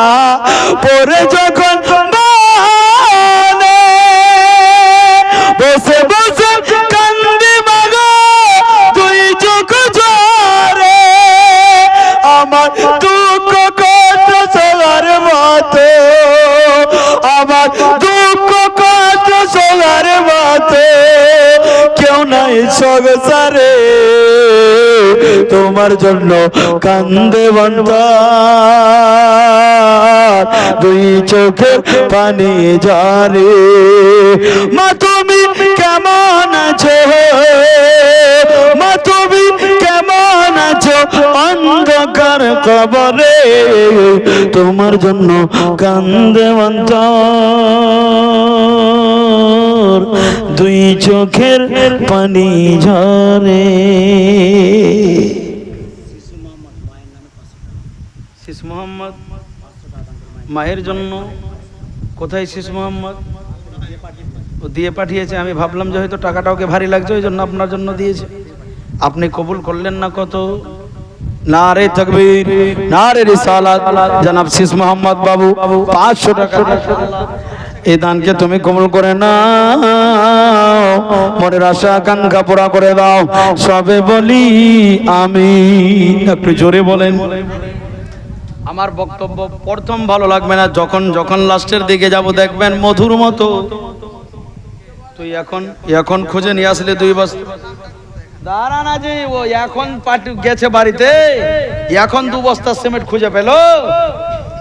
পরে যখন বসে বসে কান্দি মাগো তুই চোখ ঝরে, আমার দুঃখ কত সবার মতো, আমার দুঃখ কত সবার মতো, কেউ নাই সংসারে তোমার জন্য কান্দে বন্ধার, দুই চোখের পানি ঝরে। মা তুমি কেমন আছো, মা তুমি কেমন আছো, অন্ধকার কবরে তোমার জন্য কান্দে বন্ধার, দুই চোখের পানি ঝরে। শিশু মোহাম্মদ মায়ের জন্য, কোথায় শিশু মোহাম্মদ? ও দিয়ে পাঠিয়েছে। আমি ভাবলাম যে হয়তো টাকাটা ওকে ভারী লাগছে, ওই জন্য আপনার জন্য দিয়েছে। আপনি কবুল করলেন না কত? নারে তাকবীর, নারে রিসালাত। জনাব শিশু মোহাম্মদ বাবু 500 টাকা। এই দানকে তুমি কবুল করে নাও, মনের আশা আকাঙ্ক্ষা পুরা করে দাও। সবে বলি আমিন। একটু জোরে বলেন। আমার বক্তব্য প্রথম ভালো লাগবে না, যখন যখন লাস্টের দিকে যাব দেখবেন মধুর মতো। তুই এখন খুঁজে নিয়ে আসলে 2 বস্তা দাঁড়া না যে ও এখন পাটি গেছে বাড়িতে, এখন 2 বস্তা সিমেন্ট খুঁজে পেল।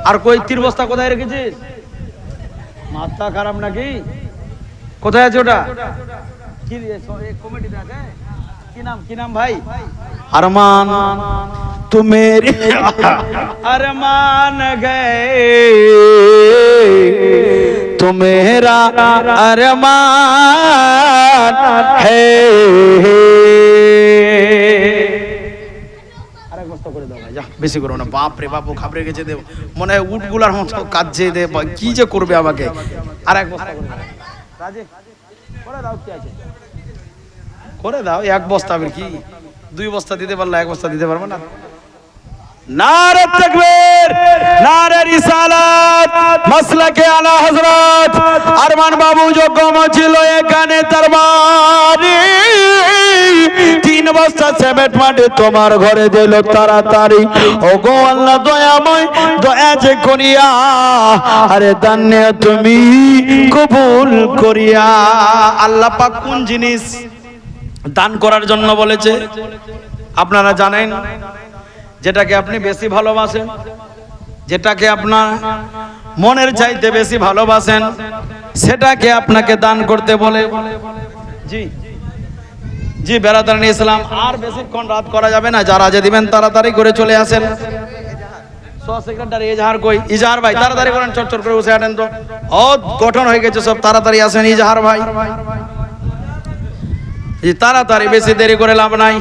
আর কই 3 বস্তা কোথায় রেখেছিস? মাথা খারাপ নাকি? কোথায় আছে ওটা? কি কমিটিতে আছে? কি নাম ভাই? अरमान तू मेरे अरमान गए, तू मेरा अरमान है। বেশি করো না, বাপ রে বাপ, ও খাবরে গেছে দেব মনে হয় উটগুলার মতো কাজে দে, কি যে করবে আমাকে। আর এক বস্তা করে দাও রাজি, করে দাও। কি আছে করে দাও। 1 বস্তা হবে কি? 2 বস্তা দিতে পারলে 1 বস্তা দিতে পারবো না? নারে তাকবীর, নারে রিসালাত, মাসলাকে আলা হযরত আরমান বাবু যোগ্য ছিল এখানে দরবারে। 3 বস্তা সিমেন্ট মাটি তোমার ঘরে দিল তাড়াতাড়ি। ওগো আল্লাহ দয়াময়, দয়া যে করিয়া আরে দান তুমি কবুল করিয়া। আল্লাহ পাক কোন জিনিস দান করার জন্য বলেছে আপনারা জানেন? যেটাকে আপনি বেশি ভালোবাসেন, যেটাকে আপনার মনের চাইতে বেশি ভালোবাসেন, সেটাকে আপনাকে দান করতে বলে। জি জি বেরাদারানি ইসলাম, আর বেশিক্ষণ রাত করা যাবে না। যারা যে দিবেন তাড়াতাড়ি করে চলে আসেন। সেক্রেটারি ইজহার কই? ইজহার ভাই তাড়াতাড়ি করেন, চট চট করে বসে আনেন তো। গঠন হয়ে গেছে সব, তাড়াতাড়ি আসেন ইজহার ভাই। তাড়াতাড়ি, বেশি দেরি করে লাভ নাই।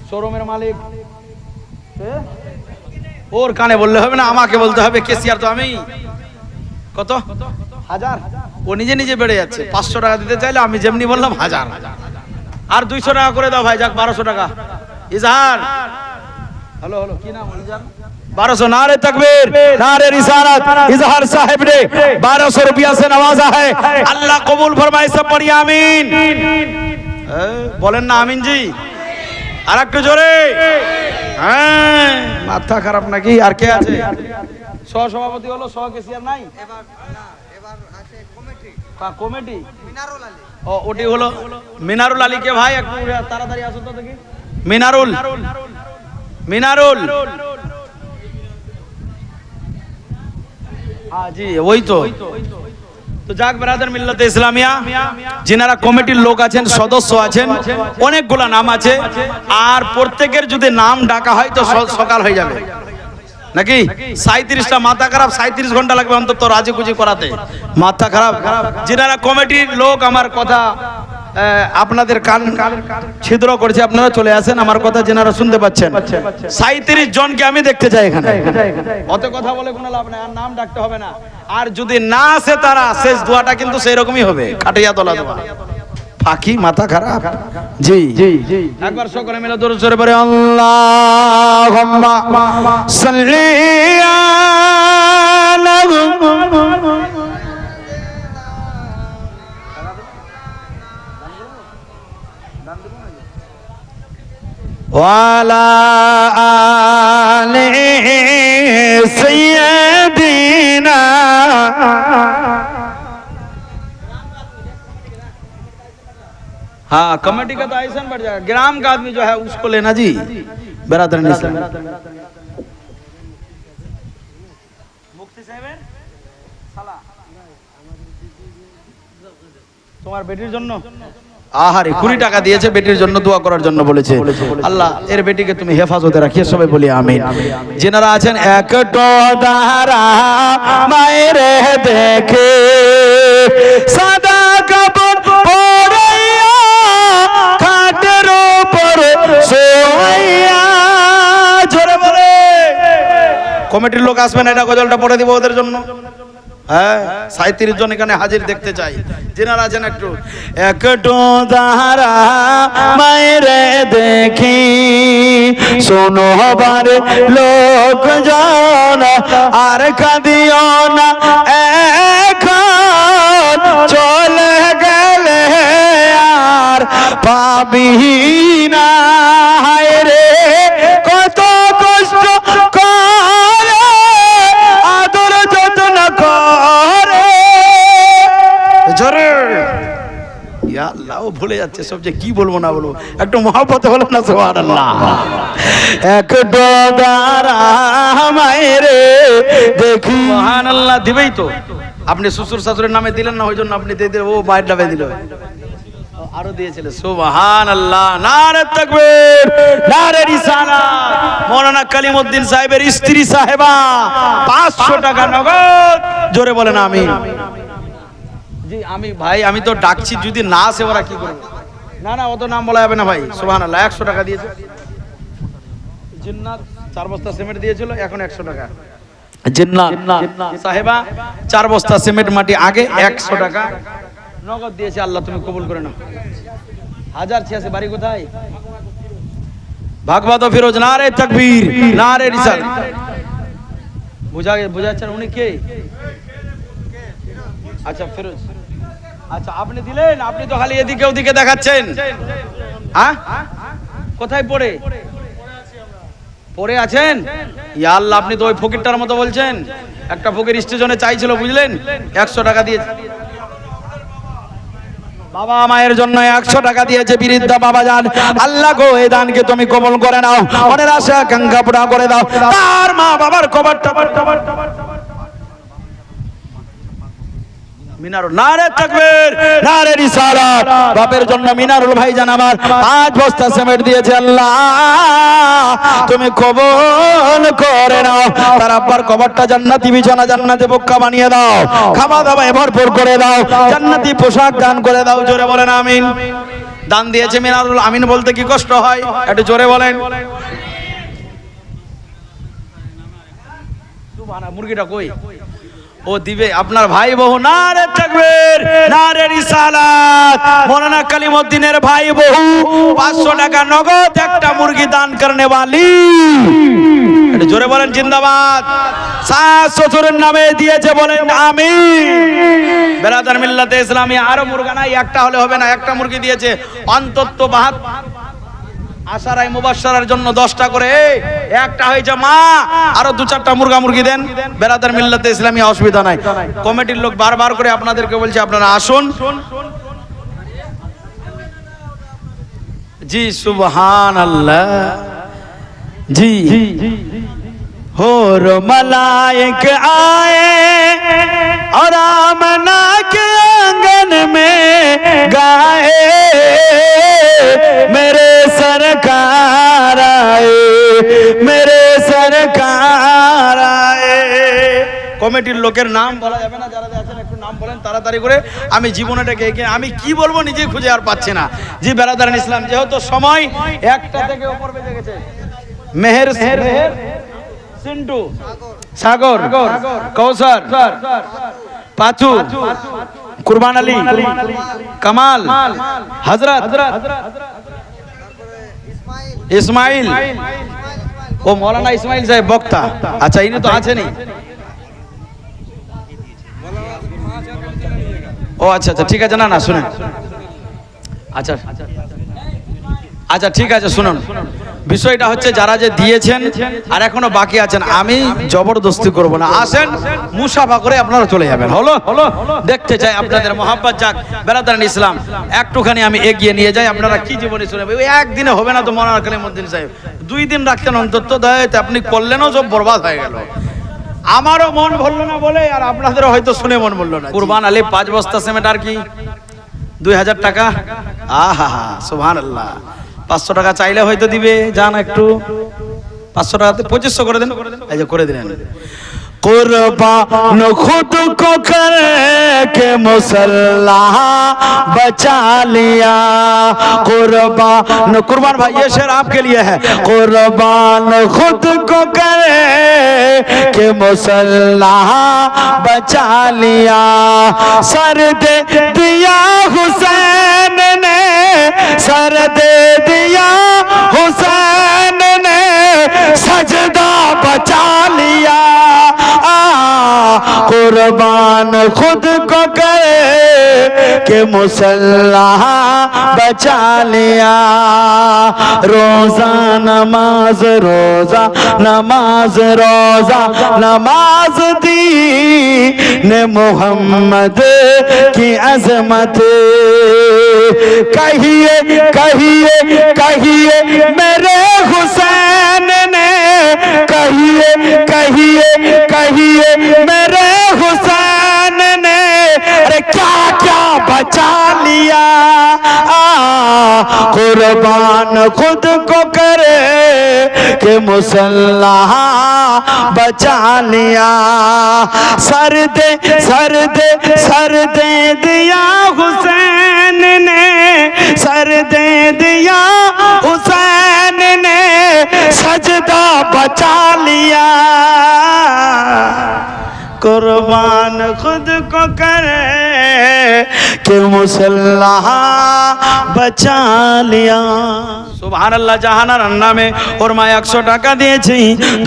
শোরুমের মালিক ওর কানে বললে হবে না, আমাকে বলতে হবে। কেসিয়ার তো আমি। কত 1000 ও নিজে নিজে বেড়ে যাচ্ছে। 500 টাকা দিতে চাইলে আমি যেমনি বললাম 1000 আর 200 টাকা করে দাও ভাই, যাক 1200 টাকা। ইজহার হলো হলো কি নাম ইজহার 1200 नारे तकबीर नारे रिसालत इजहार साहब ने 1200 रुपया से नवाजा है। अल्लाह कबूल फरमाए, सब पढ़िए आमीन। বলেন না আমিন জি, আর একটু জোরে। হ্যাঁ, মাথা খারাপ নাকি? আর কে আছে? সহসভাপতি হলো, সহ কেসিয়ার নাই? কমিটি ও ওটি হলো মিনারুল আলীকে ভাই একটু তাড়াতাড়ি আসুন তো দেখি। মিনারুল মিনারুল জি ওই তো। তো যাক ব্রাদার মিল্লাতে ইসলামিয়া, যিনারা কমিটির লোক আছেন, সদস্য আছেন, অনেকগুলা নাম আছে। আর প্রত্যেকের যদি নাম ডাকা হয় তো সকাল হয়ে যাবে নাকি? 37টা মাথা খারাপ, 37 ঘন্টা লাগবে অন্তত রাজি খুঁজি করাতে। মাথা খারাপ যিনারা কমিটির লোক, আমার কথা আপনাদের কান ছিদ্র করেছে, আপনারা চলে আসেন, আমার কথা যেনারা শুনতে পাচ্ছেন। 37 জনকে আমি দেখতে চাই এখানে। অত কথা বলে কোনো লাভ নাই, আর নাম ডাকতে হবে না। আর যদি না আসে তারা, শেষ দোয়াটা কিন্তু সেই রকমই হবে, কাটিয়া তোলা দোয়া। ফাঁকি মাথা খারাপ জি জি জি। একবার সকলে মিলে দরুদ শরীফ পড়ে আল্লাহুম্মা সাল্লি আলা ওয়ালা আলি সাইয়্যিদিনা। हाँ, कमेटी का तो ऐसा बढ़ जाएगा, ग्राम का आदमी जो है उसको लेना जी बरादर इस्लाम। मुफ्ती साहब साला তোমার বেটির জন্য আহারে 20 টাকা দিয়েছে, বেটির জন্য দোয়া করার জন্য বলেছে। আল্লাহ এর বেটিকে তুমি হেফাজতে রাখিয়ে, সবাই বলি আমিন। যিনারা আছেন একটো দারা মায়ের দেখে সাদা কাপড় পরাইয়া খাটের উপরে শোয়াইয়া, জোরে বলে কমিটির লোক আসবেন, এটা গজলটা পড়ে দিব ওদের জন্য। হ্যাঁ, 37 জন এখানে হাজির দেখতে চাই। যিনারা আছেন একটু একটু দাঁড়া মায়ের দেখি শোনো হবার লোকজন, আর কাঁদিও না এখন চলে গেলে আর পাবি না। হায় রে কত কষ্ট করে আদর যত্ন করে। জোরে ইয়া আল্লাহ, ও ভুলে যাচ্ছে সব, যে কি বলবো না বলবো। একটু মহব্বতে বলো না সুবহানাল্লাহ। একটু দাঁড়া মায়ের দেখি, সুবহানাল্লাহ দিবেই তো। আপনি শ্বশুর শাশুড়ির নামে দিলেন না, ওই জন্য আপনি দিয়ে দিলেন, ও মায়ের নামে দিল, আরো দিয়েছিল। সুবহানাল্লাহ, নারে তাকবীর, নারে রিসালাত। মাওলানা কালিমউদ্দিন সাহেবের স্ত্রী সাহেবা 500 টাকা নগদ, জোরে বলেন আমিন জি। আমি ভাই, আমি তো ডাকছি, যদি না আসে ওরা কি করবে? না না, অত নাম বলা যাবে না ভাই। সুবহানাল্লাহ, 100 টাকা দিয়েছে জিন্নাত, 4 বস্তা সিমেন্ট দিয়েছিল, এখন 100 টাকা। জিন্নাত সাহেবা 4 বস্তা সিমেন্ট মাটি আগে 100 টাকা নগদ দিয়েছে। আল্লাহ তুমি কবুল করে নাও। 1086 বাড়ি কোথায়? ভাগবত ফিরোজ, নারে তাকবীর, নারে রিসালাত। বুঝাচ্ছেন উনি কে? আচ্ছা ফিরোজ, আচ্ছা আপনি দিলেন, আপনি তো খালি এদিকে ওদিকে দেখাচ্ছেন। হ্যাঁ, কোথায় পড়ে পড়ে আছেন? ইয়া আল্লাহ, আপনি তো ওই ফকিরটার মতো বলছেন। একটা ফকির স্টেশনে চাইছিল, বুঝলেন, 100 টাকা দিয়েছে। বাবা মায়ের জন্য 100 টাকা দিয়েছে বৃদ্ধা বাবা যান। আল্লাহ গো, এই দানকে তুমি কবুল করে নাও, মনের আশা আকাঙ্ক্ষা পুরা করে দাও। তার মা বাবার কবরটা মিনারুল, নারে তাকবীর, নারে রিসালাত। বাপের জন্য মিনারুল ভাইজান আমার 5 বস্তা সিমেন্ট দিয়েছে। আল্লাহ তুমি কবুল করে নাও। তার আব্বার কবরটা জান্নাতি বিছানা, জান্নাতে বক্কা বানিয়ে দাও, খাওয়া দাওয়ায় ভরপুর করে দাও, জান্নাতি পোশাক দান করে দাও। জোরে বলেন আমিন। দান দিয়েছে মিনারুল, আমিন বলতে কি কষ্ট হয়? একটু জোরে বলেন। সুবহানাল্লাহ, মুরগিটা কই? ও দিবে আপনার ভাই বহু নারে তাকবীর নারে রিসালাত মৌলানা কালিমউদ্দিনের ভাই বহু 500 টাকা নগদ একটা মুরগি দান করনে वाली এটা জোরে বলেন জিন্দাবাদ শাহ শ্বশুরের নামে দিয়েছে বলেন আমিন বেরাদার মিল্লাতে ইসলামী আরো মুরগা নাই একটা হলে হবে না একটা মুরগি দিয়েছে অন্তত 72 আশারাই মুবাশশারার জন্য 10টা করে একটা হয়েছে মা আরো 2-4টা মুরগি দেন বেরাদার মিল্লাতে ইসলামী অসুবিধা নাই কমিটির লোক বারবার করে আপনাদেরকে বলছে আপনারা আসুন জি সুবহানাল্লাহ জি होर मलाइक आए और आमना के आंगन में गाए मेरे सरकार आए मेरे सरकार आए কমিটির লোকের নাম বলা যাবে না যারা আছেন একটু নাম বলেন তাড়াতাড়ি করে আমি জীবনটাকে এগিয়ে আমি কি বলবো নিজে খুঁজে আর পাচ্ছি না জি বেরাদারান ইসলাম যেহেতু সময় একটা থেকে উপর বেজে গেছে মেহের সিন্টু সাগর কৌসার পাচু কুরবান আলী কামাল হযরত ইসমাইল ও মৌলানা ইসমাইল সাহেব বক্তা আচ্ছা ইনি তো আছেনই ও আচ্ছা আচ্ছা ঠিক আছে না না শুনেন আচ্ছা আচ্ছা ঠিক আছে শুনুন বিষয়টা হচ্ছে যারা যে দিয়েছেন আর এখনো বাকি আছেন আমি জবরদস্তি করব না আসেন মুসাফা করে আপনারা চলে যাবেন হলো দেখতে চাই আপনাদের মোহাব্বত যাক বেরাদারান ইসলাম একটুখানি আমি এগিয়ে নিয়ে যাই আপনারা কি জীবনে শুনে ওই একদিনে হবে না তো মৌলানা কালিমউদ্দিন সাহেব 2 দিন রাখতেন অন্তত দয়াতে আপনি করলেনও সব বরবাদ হয়ে গেল আমারও মন ভরলো না বলে আর আপনাদেরও হয়তো শুনে মন ভরলো না কুরবান আলী 5 বস্তা সিমেন্ট আর কি 2000 টাকা আহা সুবহানাল্লাহ 500 টাকা চাইলে হয়তো দিবে জান একটু 500 টাকাতে 2500 করে দেন এই যে করে দিলেন कुर्बान खुद को करके मुसल्ला बचा लिया कुर्बान कुर्बान भाई ये शेर आपके लिए है कुर्बान खुद को करके मुसल्ला बचा लिया सर दे दिया हुसैन ने सर दे दिया हुसैन ने सजदा बचा लिया कुर्बान खुद को करे के मुसल्ला बचा लिया रोजा नमाज दी ने मोहम्मद की अजमत कहिए कहिए कहिए मेरे हुसैन ने कहिए कहिए कहिए मेरे हुसैन ने अरे क्या क्या बचा लिया कुर्बान खुद को करे के मुसल्ला बचा लिया सर दे दिया हुसैन ने सर दे दिया हुसैन ने सजदा बचा लिया कुर्बान खुद को करे के मुसल्ला बचा लिया সুবহানাল্লাহ জাহানার নামে ওর মা 100 টাকা দিয়েছি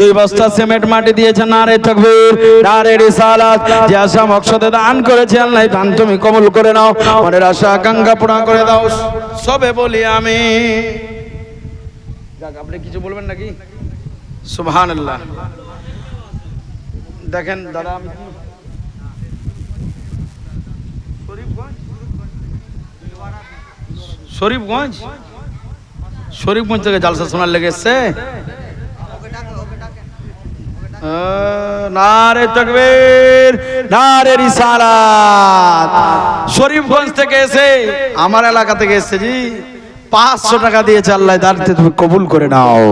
2 বস্তা সিমেন্ট মাটি দিয়েছে নারে তাকবীর নারে রিসালাত যে আশা মকসদে দান করেছে আল্লাহ দান তুমি কবুল করে নাও মনের আশা আকাঙ্ক্ষা পূরণ করে দাও সবে বলি আমি যাক আপনি কিছু বলবেন নাকি সুবহানাল্লাহ দেখেন দাদা আমি শরীফগঞ্জ থেকে জালসা শোনার লেগে এসছে নারে তাকবীর নারে রিসালাত শরীফগঞ্জ থেকে এসে আমার এলাকা থেকে এসছে জি 500 টাকা দিয়েছে আল্লাহ দান তুমি কবুল করে নাও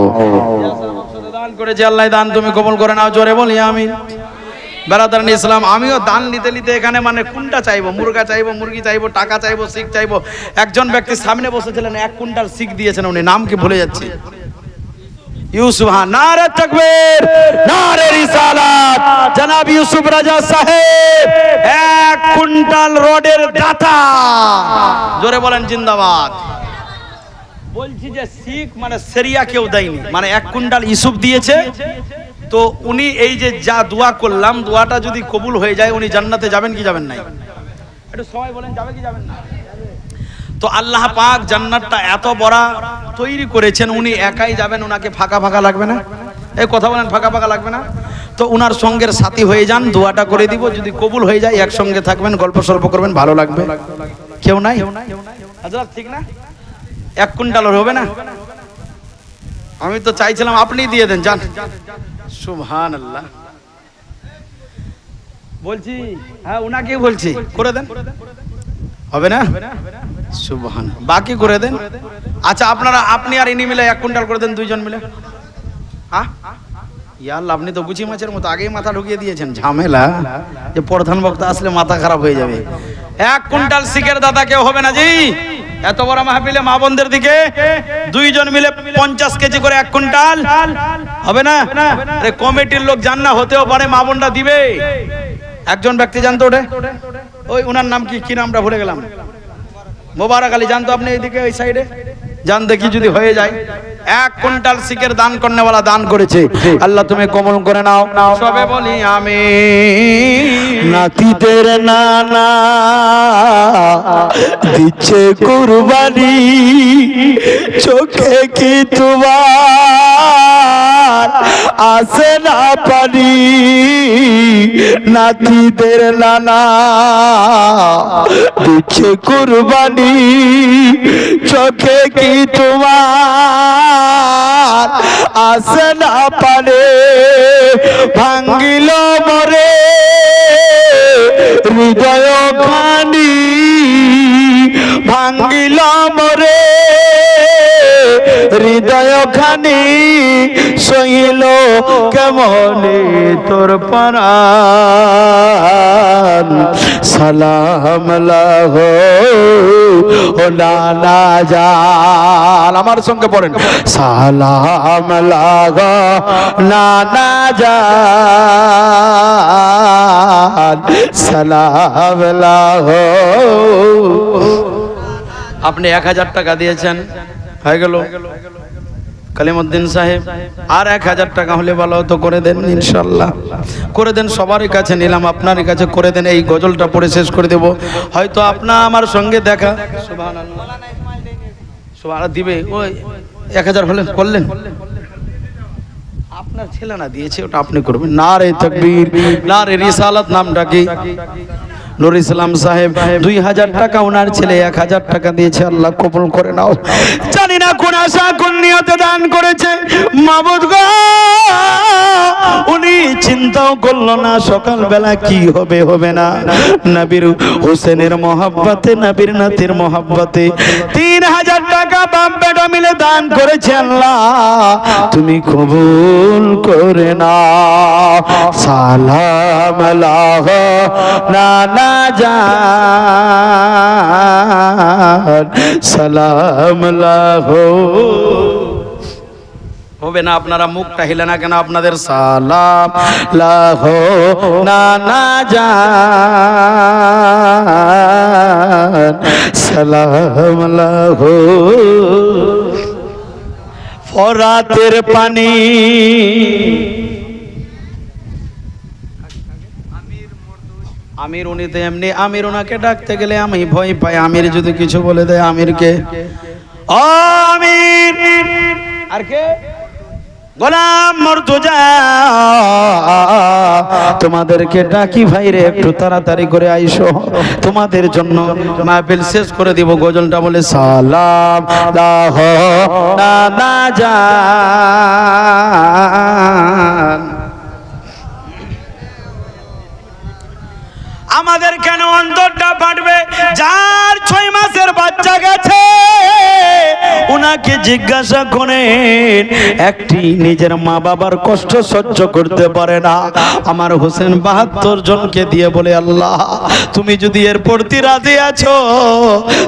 দান করেছে আল্লাহ দান তুমি কবুল করে নাও জোরে বলি আমিন বেরাদারান ইসলাম আমিও দান নিতে নিতে এখানে মানে কোনটা চাইবো মুরগা চাইবো মুরগি চাইবো টাকা চাইবো শিখ চাইবো একজন ব্যক্তি সামনে বসেছিলেন 1 কুইন্টাল শিখ দিয়েছেন উনি নাম কি ভুলে যাচ্ছি ইউসুফ নারে তাকবীর নারে রিসালাত জনাব ইউসুফ রাজা সাহেব 1 কুইন্টাল রডের দাতা। জোরে বলেন জিন্দাবাদ। বলছি যে শিখ মানে সেরিয়া কেউ দেয়নি, মানে 1 কুইন্টাল ইউসুফ দিয়েছে। তো উনি এই যে যা দোয়া করলাম, দোয়াটা যদি কবুল হয়ে যায় উনি জান্নাতে যাবেন কি যাবেন না? একটু সবাই বলেন যাবে কি যাবেন না? তো আল্লাহ পাক জান্নাতটা এত বড় তৈরি করেছেন, উনি একাই যাবেন, ওনাকে ফাঁকা ফাঁকা লাগবে না। এই কথা বলেন, ফাঁকা ফাঁকা লাগবে না? তো উনার সঙ্গের সাথী হয়ে যান, দোয়াটা করে দিব, যদি কবুল হয়ে যায় একসঙ্গে থাকবেন, গল্প সল্প করবেন, ভালো লাগবে। কেউ নাই হযরত, ঠিক না? 1 কুইন্টালের হবে না? আমি তো চাইছিলাম আপনি দিয়ে দেন, যান। সুবহানাল্লাহ। বলছি হ্যাঁ, উনাকে বলছি করে দেন, হবে না? সুবহান, বাকি করে দেন। আচ্ছা আপনারা, আপনি আর ইনি মিলে 1 কুইন্টাল করে দেন, দুইজন মিলে। হ্যাঁ ইয়াল্লাহ, আপনি তো গুচি মাছের মতো আগেই মাথা ঢুকিয়ে দিয়েছেন। ঝামেলা যে প্রধান বক্তা আসলে মাথা খারাপ হয়ে যাবে। 1 কুইন্টাল শিখের দাদা কেউ হবে না জি? এত বড় মাহফিলে মা বোনদের দিকে দুইজন মিলে 50 কেজি করে 1 কুইন্টাল হবে না? আরে কমিটির লোক জান না, হতেও পারে মা বোনরা দিবে। একজন ব্যক্তি জানতো ওঠে, ওই উনার নাম কি নামটা ভুলে গেলাম, মোবারক আলী, জানতো আপনি এইদিকে ওই সাইডে জান, দেখি যদি হয়ে যায়। 1 কুইন্টাল শিখের দান করনেওয়ালা দান করেছে। আল্লাহ তুমি কবুল করে নাও। সবে বলি আমিন। নাতিদের নানা দিচ্ছে কুরবানি, চোখে কি তোমার আসে না পানি? নাতিদের নানা দিচ্ছে কুরবানি, চোখে কি তোমার আসে না পারে? ভাঙ্গিল মরে হৃদয় খানি, ভাঙ্গিল মরে হৃদয় খানি, সইল কেমনে তোর প্রাণ? সালাম লাহ ও নানা জান, আমার সঙ্গে পড়েন, সালাম লাগ নানা জান, সালাম লাহ। আপনি 1000 টাকা দিয়েছেন, হয়ে গেল। কালিমউদ্দিন সাহেব আর 1000 টাকা হলে ভালো হতো, করে দেন ইনশাআল্লাহ, করে দেন। সবারই কাছে নিলাম, আপনারই কাছে করে দেন। এই গজলটা পড়ে শেষ করে দেব, হয়তো আপনার আমার সঙ্গে দেখা। সুবহানাল্লাহ, সুবহানাল্লাহ দিবে। ওই 1000 হলেন, করলেন, আপনার ছেলে না দিয়েছে, ওটা আপনি করবেন। নারে তাকবীর, নারে রিসালাত। নামটা কি? নুর ইসলাম সাহেব। 2000 টাকা ওনার ছেলে 1000 টাকা দিয়েছে। আল্লাহ কবুল করে নাও। জানি না কোন আশা কোন নিয়তে দান করেছে, মাবুদ গো, উনি চিন্তাও করলো না সকাল বেলা কি হবে হবে না। নবীর হোসেনের মহব্বতে, নবীর নাতির মহব্বতে 3000 টাকা বাপ বেটা মিলে দান করেছে। আল্লাহ তুমি কবুল করে নাও। সালাম আলাহ নানা জান, সালাম লাহ। হবে না? আপনারা মুখটা হিলে না কেন? আপনাদের সালাম লাহ নানা জান, সালাম লাহ। ফরাতের পানি আমির, উনি তো এমনি আমির, ওনাকে ডাকতে গেলে আমি ভয় পাই। আমির যদি কিছু বলে দেয়, আমিরকে আমির। আর কে? গোলাম মুর্তজা। তোমাদেরকে ডাকি ভাইরে, একটু তাড়াতাড়ি করে আইসো, তোমাদের জন্য মাহফিল শেষ করে দিব। গজলটা বলে সালাম লাহ নানা জান। আমাদের কেন অন্তরটা ফাটবে? যার 6 মাসের বাচ্চা গেছে, উনাকে জিজ্ঞাসা করেন, একটি নিজের মা বাবার কষ্ট সহ্য করতে পারে না। আমার হোসেন 72 জনকে দিয়ে বলে, আল্লাহ তুমি যদি এর প্রতি রাজি আছো,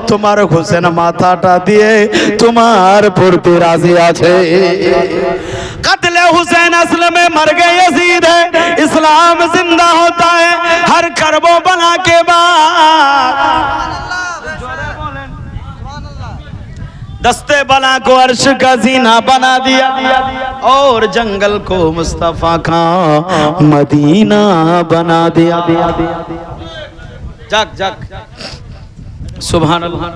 তোমার হোসেন মাথাটা দিয়ে তোমার প্রতি রাজি আছে। কাতলে हुसैन असल में मर गए यजीद है, इस्लाम जिंदा बना के बाद दस्ते बला को अर्श का जीना बना दिया और जंगल को मुस्तफा का मदीना बना दिया। जाग जाग सुभान अल्लाह।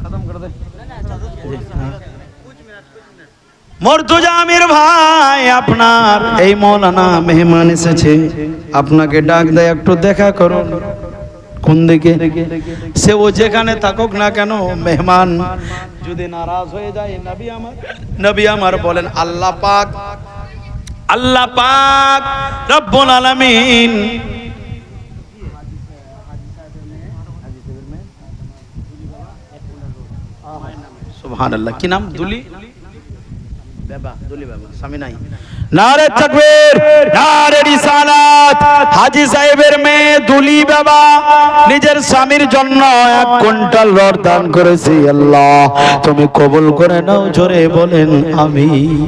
खत्म कर दे। মুর্তজা আমির ভাই আপনার এই মৌলানা মেহমান এসেছে, আপনাকে ডাক দেয় একটু দেখা করুন। কোন দিকে? সে ও যেখানে থাকুক না কেন, মেহমান যদি নারাজ হয়ে যায় নবী আমার বলেন আল্লাহ পাক রব্বুল আলামিন সুবহানাল্লাহ। কি নাম? দুলি বাবা, দুলি বাবা, স্বামী নাই। নারে তাকবীর, নারে রিসালাত। হাজী সাহেবের মেয়ে দুলি বাবা নিজের স্বামীর জন্য 1 কুইন্টাল রড দান করেছে। আল্লাহ তুমি কবুল করে নাও, জোরে বলেন আমিন।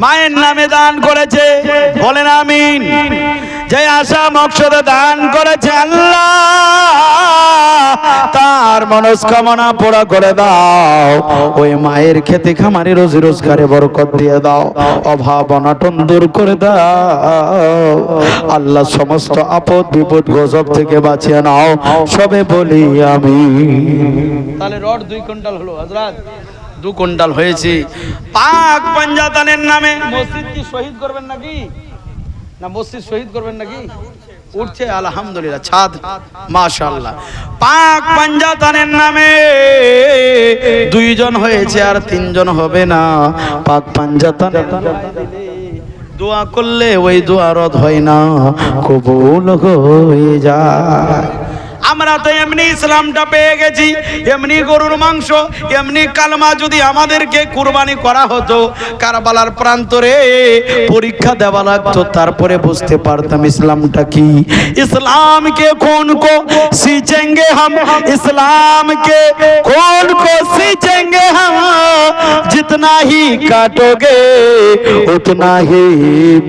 মায়ের নামে দান করেছে, বলেন আমিন। যে আশা মকসদে দান করেছে আল্লাহ তার মনস্কামনা পুরা করে দাও। ওই মায়ের খেতে খামারে রোজি রোজগারে বরকত দিয়ে দাও, অভাব অনটন দূর করে দাও আল্লাহ। সমস্ত আপদ বিপদ গজব থেকে বাঁচিয়ে নাও, সবে বলি আমিন। তাহলে রড 2 কুইন্টাল হলো হযরত, 2 কুইন্টাল হয়েছে। পাক পাঞ্জাতানের নামে মসজিদ কি শহীদ করবেন নাকি? না মসজিদ শহীদ করবেন নাকি? উঠছে আলহামদুলিল্লাহ, ছাদ মাশাআল্লাহ। পাক পাঞ্জাতানের নামে 2 জন হয়েছে, আর 3 জন হবে না। পাক পাঞ্জাতান দোয়া করলে ওই দোয়া রদ হয় না, কবুল হয়ে যায়। আমরা তো এমনি ইসলামটা পেয়ে গেছি, এমনি গরুর মাংস, এমনি কালমা যদি আমাদেরকে কুরবানি করা হতো, কারবালার প্রান্তরে পরীক্ষা দেওয়া লাগতো, তারপরে বুঝতে পারতাম ইসলামটা কি। इस्लाम के खून को सींचेंगे हम, इस्लाम के खून को सींचेंगे हम, जितना ही काटोगे उतना ही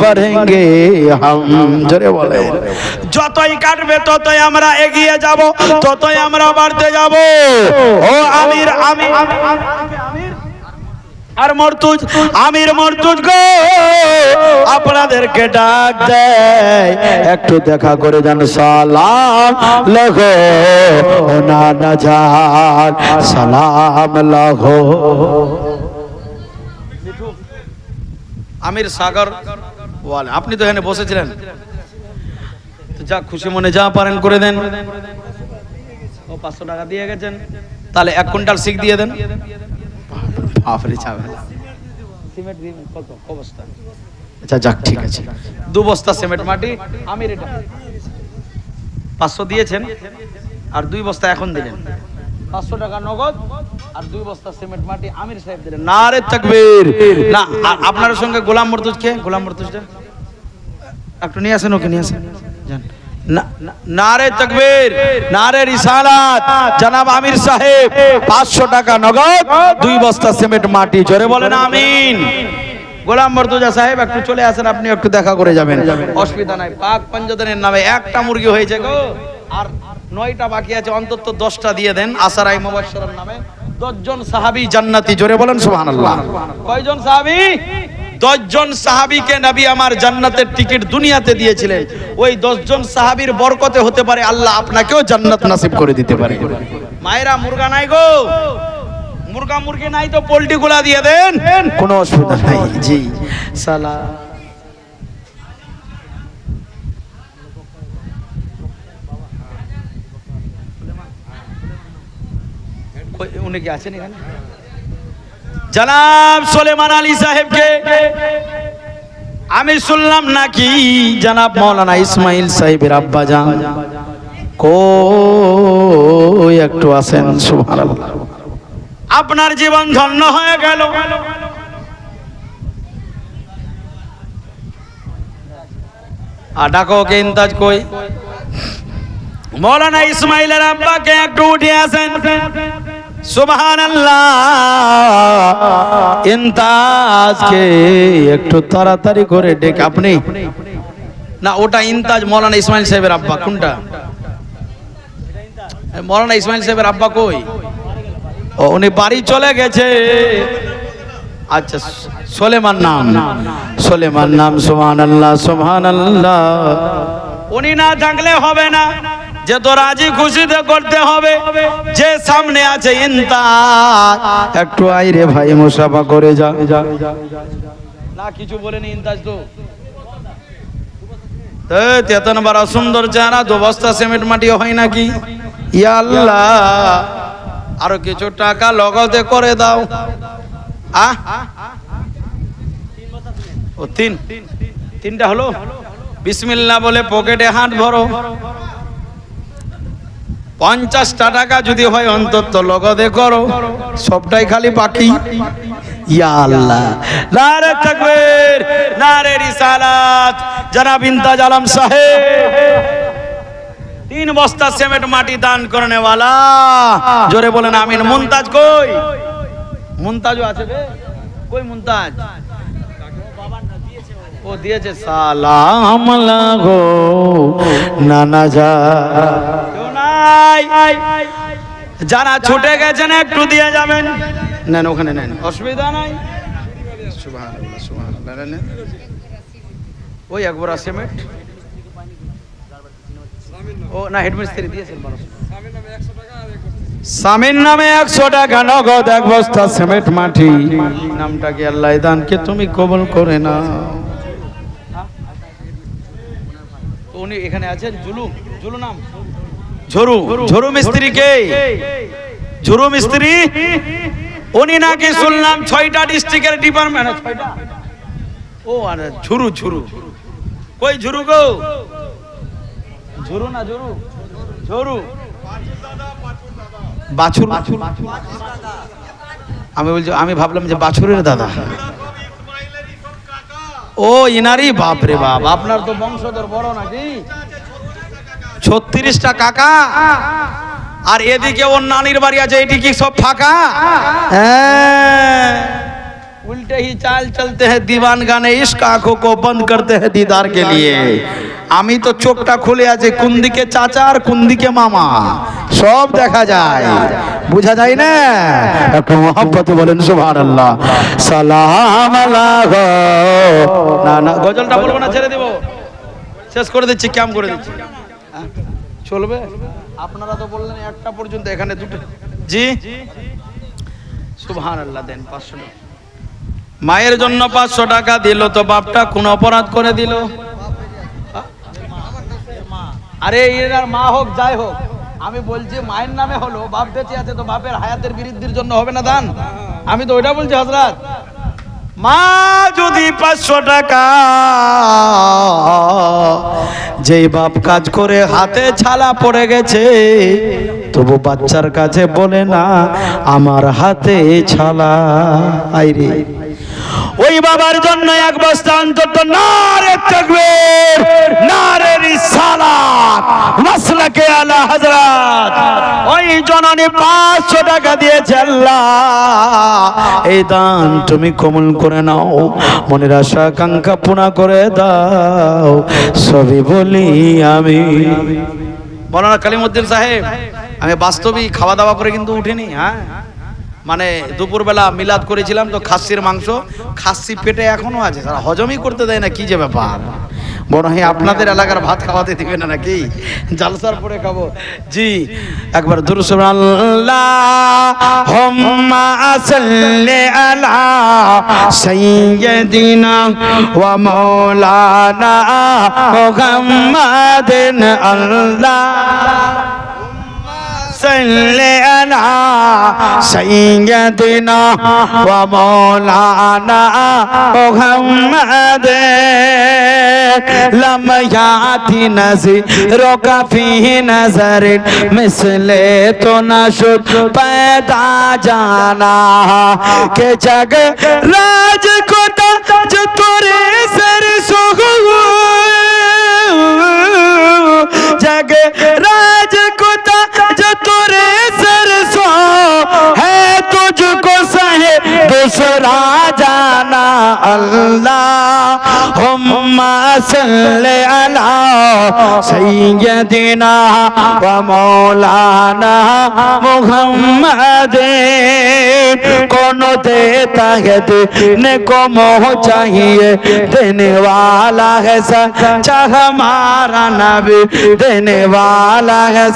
बढ़ेंगे हम। জোরে বলে, যতই কাটবে ততই আমরা এগিয়ে যাব, ততই আমরা বাড়তে যাব। ও আমির আর মর্তুজ, আমির মর্তুজ গো আপনাদেরকে ডাক দেয়, একটু দেখা করে যান। সালাম লাগো না নাজান, সালাম লাগো। আমির সাগর ওয়ালে, আপনি তো এখানে বসেছিলেন, যা খুশি মনে যা পারেন করে দেন। ও 500 টাকা দিয়ে গেছেন, তাহলে 1 কুইন্টাল শিখ দিয়ে দেন। বাপরে চাবে সিমেন্ট দিন কত অবস্থা? আচ্ছা যাক ঠিক আছে, 2 বস্তা সিমেন্ট মাটি আমির, এটা 500 দিয়েছেন আর 2 বস্তা এখন দিলেন, 500 টাকা নগদ আর 2 বস্তা সিমেন্ট মাটি আমির সাহেব দিলেন। নারে তাকবীর। না আপনার সঙ্গে গোলাম মর্তুজ কে? গোলাম মর্তুজটা একটু নিয়ে আসেন, ওকে নিয়ে আসেন জান। নারে তাকবীর, নারে রিসালাত। জনাব আমির সাহেব 500 টাকা নগদ, 2 বস্তা সিমেন্ট মাটি, জোরে বলেন আমিন। গোলাম মর্তুজা সাহেব একটু চলে আসেন, আপনি একটু দেখা করে যাবেন, অসুবিধা নাই। পাক পাঞ্জাতানের নামে 1টা মুরগি হয়েছে গো, আর 9টা বাকি আছে, অন্তত 10টা দিয়ে দেন। আসারাই মুবাশশিরের নামে 10 জন সাহাবী জান্নাতি, জোরে বলেন সুবহানাল্লাহ। কয়জন সাহাবী? 10 জন সাহাবীকে নবী আমার জান্নাতের টিকিট দুনিয়াতে দিয়েছিলেন। ওই 10 জন সাহাবীর বরকতে হতে পারে আল্লাহ আপনাকেও জান্নাত নসিব করে দিতে পারে। মায়েরা মুরগা নাই গো, মুরগা মুরগি নাই তো পোল্ট্রি গুলা দিয়ে দেন, কোনো অসুবিধা নাই। জি সালাম। উনি কি আছেন এখানে? জনাব সুলেমান আলী সাহেবকে আমি শুনলাম নাকি জনাব মাওলানা ইসমাইল সাহেবের আব্বা জান কই একটু আসেন। সুবহানাল্লাহ, আপনার জীবন ধন্য হয়ে গেল। ডাকো কে ইন্তাজ কই? মাওলানা ইসমাইলের আব্বাকে একটু উঠে আসেন। সুবহানাল্লাহ, ইন্তাজকে একটু তাড়াতাড়ি করে ডেকে আপনি না ওটা ইন্তাজ মৌলানা ইসমাইল সাহেবের আব্বা। কোনটা? মৌলানা ইসমাইল সাহেবের আব্বা কই? ও উনি বাড়ি চলে গেছে। আচ্ছা সোলেমান নাম, সোলেমান নাম। সুবহানাল্লাহ সুবহানাল্লাহ। উনি না থাকলে হবে না, যে তো রাজি খুশিতে করতে হবে। যে সামনে আছে ইন্তাজ, একটু আইরে ভাই মুসাফা করে যা। না কিছু বলেনি ইন্তাজ তো। তেতন বড় সুন্দর চেহারা, 2 বস্তা সিমেন্ট মাটিও হয় নাকি? ইয়া আল্লাহ, আরো কিছু টাকা লগতে করে দাও। ও তিনটা হলো। বিসমিল্লাহ বলে পকেটে হাত ভরো। 50টা টাকা যদি হয় অন্তত লগতে করো, সবটাই খালি বাকি। ইয়া আল্লাহ, নারে তাকবীর, নারে রিসালাত। জনাব ইন্তাজ আলম সাহেব 3 বস্তা সিমেন্ট মাটি দান করনে वाला, জোরে বলেন আমিন। মুনতাজ কই? মুনতাজও আছে বে, কই মুনতাজ? ও দিয়েছে। সালাম লাগো নানা যা, যারা ছুটে গেছেন একটু দিয়ে যাবেন। নেন ওখানে নেন, অসুবিধা নাই। সুবহানাল্লাহ সুবহানাল্লাহ। নেন ওই একবার সিমেন্ট। ও না হেডমিস্ত্রি দিয়েছেন 1200। সামিন নামে 100 টাকা নগদ, 1 বস্তা সিমেন্ট মাটি। নামটাকে আল্লাহ দানকে তুমি কবুল করে নাও। উনি এখানে আছেন। জুলু নাম ঝরু মিস্ত্রি। কে ঝরু মিস্ত্রি? উনি নাকি শুনলাম 6টা ডিস্ট্রিক্টের ডিপার্টমেন্ট। 6টা? ও আরে ঝুরু কই ঝুরু গো? ঝুরু না ঝরু বাছুর। আমি বলছি, আমি ভাবলাম যে বাছুরের দাদা। ও ইনারই। বাপ রে বাপ, আপনার তো বংশধর বড় নাকি? 36টা কাকা, আর এদিকে ওর নানির বাড়ি আছে। এটি কি সব ফাঁকা? উল্টে ही चाल चलते हैं दीवान गाने, इश्क आंखों को बंद करते हैं दीदार के लिए। আমি তো চোখটা খুলে আছে, কোন দিকে চাচা আর কোন দিকে মামা সব দেখা যায়, বুঝা যায় না। একটু মহব্বতে বলেন সুবহানাল্লাহ। সালাম আলাইহি। না গজলটা বলবো না, ছেড়ে দেব, শেষ করে দিচ্ছি, ক্যাম করে দিচ্ছি। চলবে? আপনারা তো বললেন 1টা পর্যন্ত, এখানে 2টা। জি সুবহানাল্লাহ। দেন 500 টাকা। মায়ের জন্য 500 টাকা দিল তো বাপটা কোন অপরাধ করে দিল? আরে এর মা হোক যাই হোক, আমি বলছি মায়ের নামে হলো, বাপ বেঁচে আছে তো বাপের হায়াতের বিরুদ্ধের জন্য হবে না দান? আমি তো ওইটা বলছি হযরত। মা যদি 500 টাকা, যেই বাপ কাজ করে হাতে ছালা পড়ে গেছে, তবু বাচ্চার কাছে বলে না আমার হাতে ছালা। আইরে ওই বাবার জন্য 1 বস্তা অন্তত। নারে তাকবীর, নারে রিসালাত, মাসলাকে আলা হযরত। ওই জননী 500 টাকা দিয়েছে। আল্লাহ এই দান তুমি কবুল করে নাও, মনের আশা আকাঙ্ক্ষা পূর্ণ করে দাও, সবই বলি আমি। মৌলানা কালিমউদ্দিন সাহেব, আমি বাস্তবিক খাওয়া দাওয়া করে কিন্তু উঠিনি। মানে দুপুরবেলা মিলাদ করেছিলাম তো, খাসির মাংস, খাসি পেটে এখনো আছে, তারা হজমই করতে দেয় না, কি যে ব্যাপার। বড় হয় আপনাদের এলাকার ভাত খাওয়াতে দিবে না নাকি? জালসার পরে খাবো। জি একবার দুরূদ আল্লাহুম্মা সাল্লি আলা সাইয়্যিদিনা ওয়া মাওলানা মুহাম্মাদিন। আল্লাহ সাল্লি আলা সাইয়্যিদিনা ওয়া মাওলানা মুহাম্মাদ। لم يأتي نذيرك في نظر مثل تو نشد پیدا جانا کہ جگ راج کو تاج تورے سر سو जग राज को ताज तोरे सर सो है, तुझको सहे दूसरा जाना। अल्लाह আল্লাহুম্মা সাল্লি আলা সাইয়্যিদিনা ওয়া মাওলানা মুহাম্মাদিন কোন देता है देने को मोह चाहिए देने वाला है सच्चा हमारा नबी देने वाला है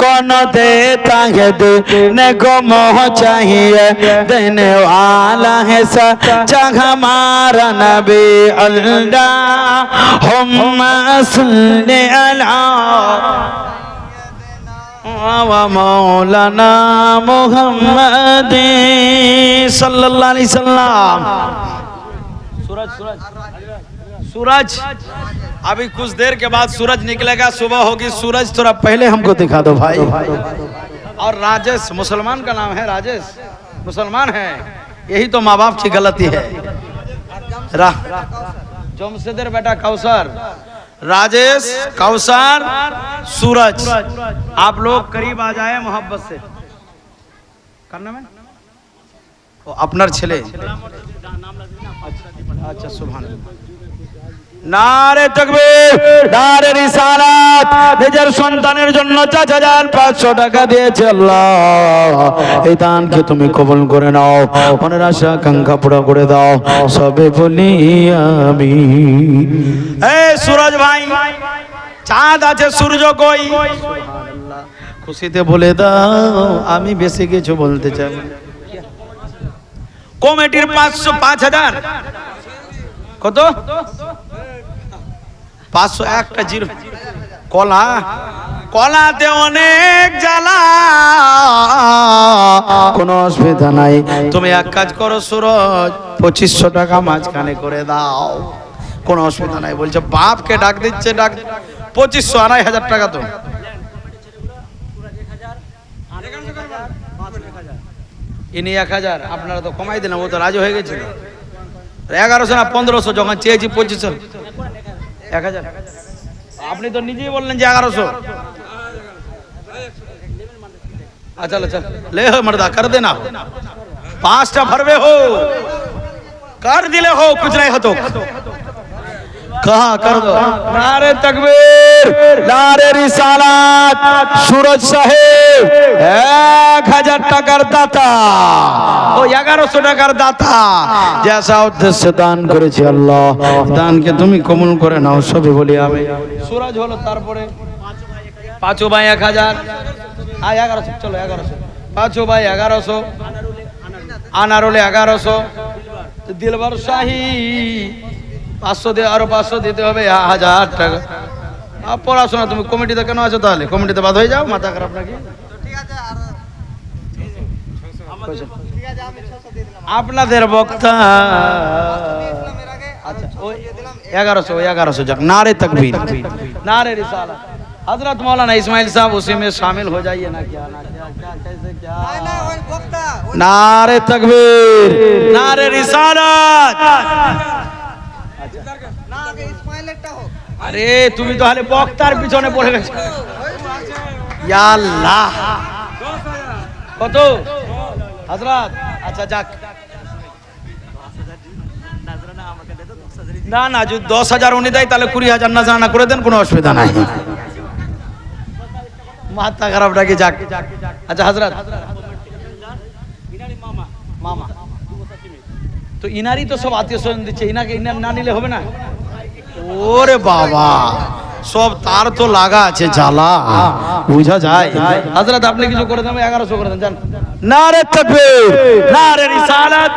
कौन देता है देने को मोह चाहिए देने वाला है सच्चा हमारा नबी अल्लाहुम्मा सल्ली अला मौलाना मोहम्मद सल्लल्लाहु अलैहि वसल्लम। सूरज अभी कुछ देर के बाद सूरज निकलेगा, सुबह होगी। सूरज थोड़ा पहले हमको दिखा दो भाई। और राजेश मुसलमान का नाम है, राजेश मुसलमान है, यही तो माँ बाप की गलती है। जमशेदर बेटा कौसर, राजेश, कौसर, सूरज, आप लोग करीब आ जाए मोहब्बत से। करना में ও আপনার ছেলে। আচ্ছা সুবহান নারে তাকবীর, নারে রিসালাত। নিজের সন্তানের জন্য 4500 টাকা দিয়েছে আল্লাহ, এই দানকে তুমি কবুল করে নাও, মনের আশা আকাঙ্ক্ষা পুরো করে দাও, সবে বলি আমিন। এই सूरज ভাই, চাঁদ আছে সূর্য কই? সুবহানাল্লাহ, খুশিতে বলে দাও, আমি বেশি কিছু বলতে চাই না। কমিটির 500 5000 কত? 500 একটা জিরো। কলা, কলাতে অনেক জ্বালা, কোনো অসুবিধা নাই। তুমি এক কাজ করো सूरज, 2500 টাকা মাঝখানে করে দাও, কোনো অসুবিধা নাই। বলছে বাপকে ডাক দিচ্ছে, ডাক 2500 2500 টাকা তো ইনি 1000 আপনারা তো কমাই দিলাম, ও তো রাজি হয়ে গেছিল। 1100 না 1500 যখন চেয়েছি 2500 1000। আপনি তো নিজেই বললেন যে 1100। अच्छा चल ले हो मर्दा, कर देना, 5टा भरवे हो, कर दिले हो, कुछ नहीं हो तो कहा कर दो। नारे तकबीर, नारे रिसालात। सूरज साहेब 1000 টাকার দাতা, ও 1100 টাকার দাতা, जैसा उद्देश्य दान করেছে আল্লাহ, দানকে তুমি কবুল করে নাও, সবে বলি আমিন। सूरज হলো, তারপরে 5 ভাই 1000, 1100, চলো 1100, 5 ভাই 1100, আনারুলে 1100, দিলবার শাহী 500 দিয়ে, আরো 500 দিতে হবে, 1000 টাকা। পড়াশোনা তুমি কমিটিতে কেন আছো তাহলে? কমিটিতে বাদ হয়ে যাও, মাথা খারাপ নাকি? আপনাদের বক্তা আচ্ছা ওই 1100 যাক। नारे तकबीर, नारे रिसालत। हजरत मौलाना इस्माइल साहब उसी में शामिल हो जाइए ना। क्या ना क्या क्या कैसे क्या? नारे तकबीर, नारे रिसालत। আরে তুমি তো হালে বক্তার পিছনে পড়ে গেছো। ইয়া আল্লাহ, কত হযরত? আচ্ছা যাক, না না যদি 10,000 উনি দেয় তাহলে 20,000 নাজরানা করে দেন, কোনো অসুবিধা নাই। মাথা খারাপ রাখি, যাক। আচ্ছা হযরত, মামা তো ইনারই তো সব আত্মীয় স্বজন দিচ্ছে, ইনাকে ইনার না নিলে হবে না? ওরে বাবা, সব তার তো লাগা আছে, জ্বালা বুঝা যায়। হযরত আপনি কিছু করে দেন, 1100 করে দেন, জান। নারে তাকবীর, নারে রিসালাত।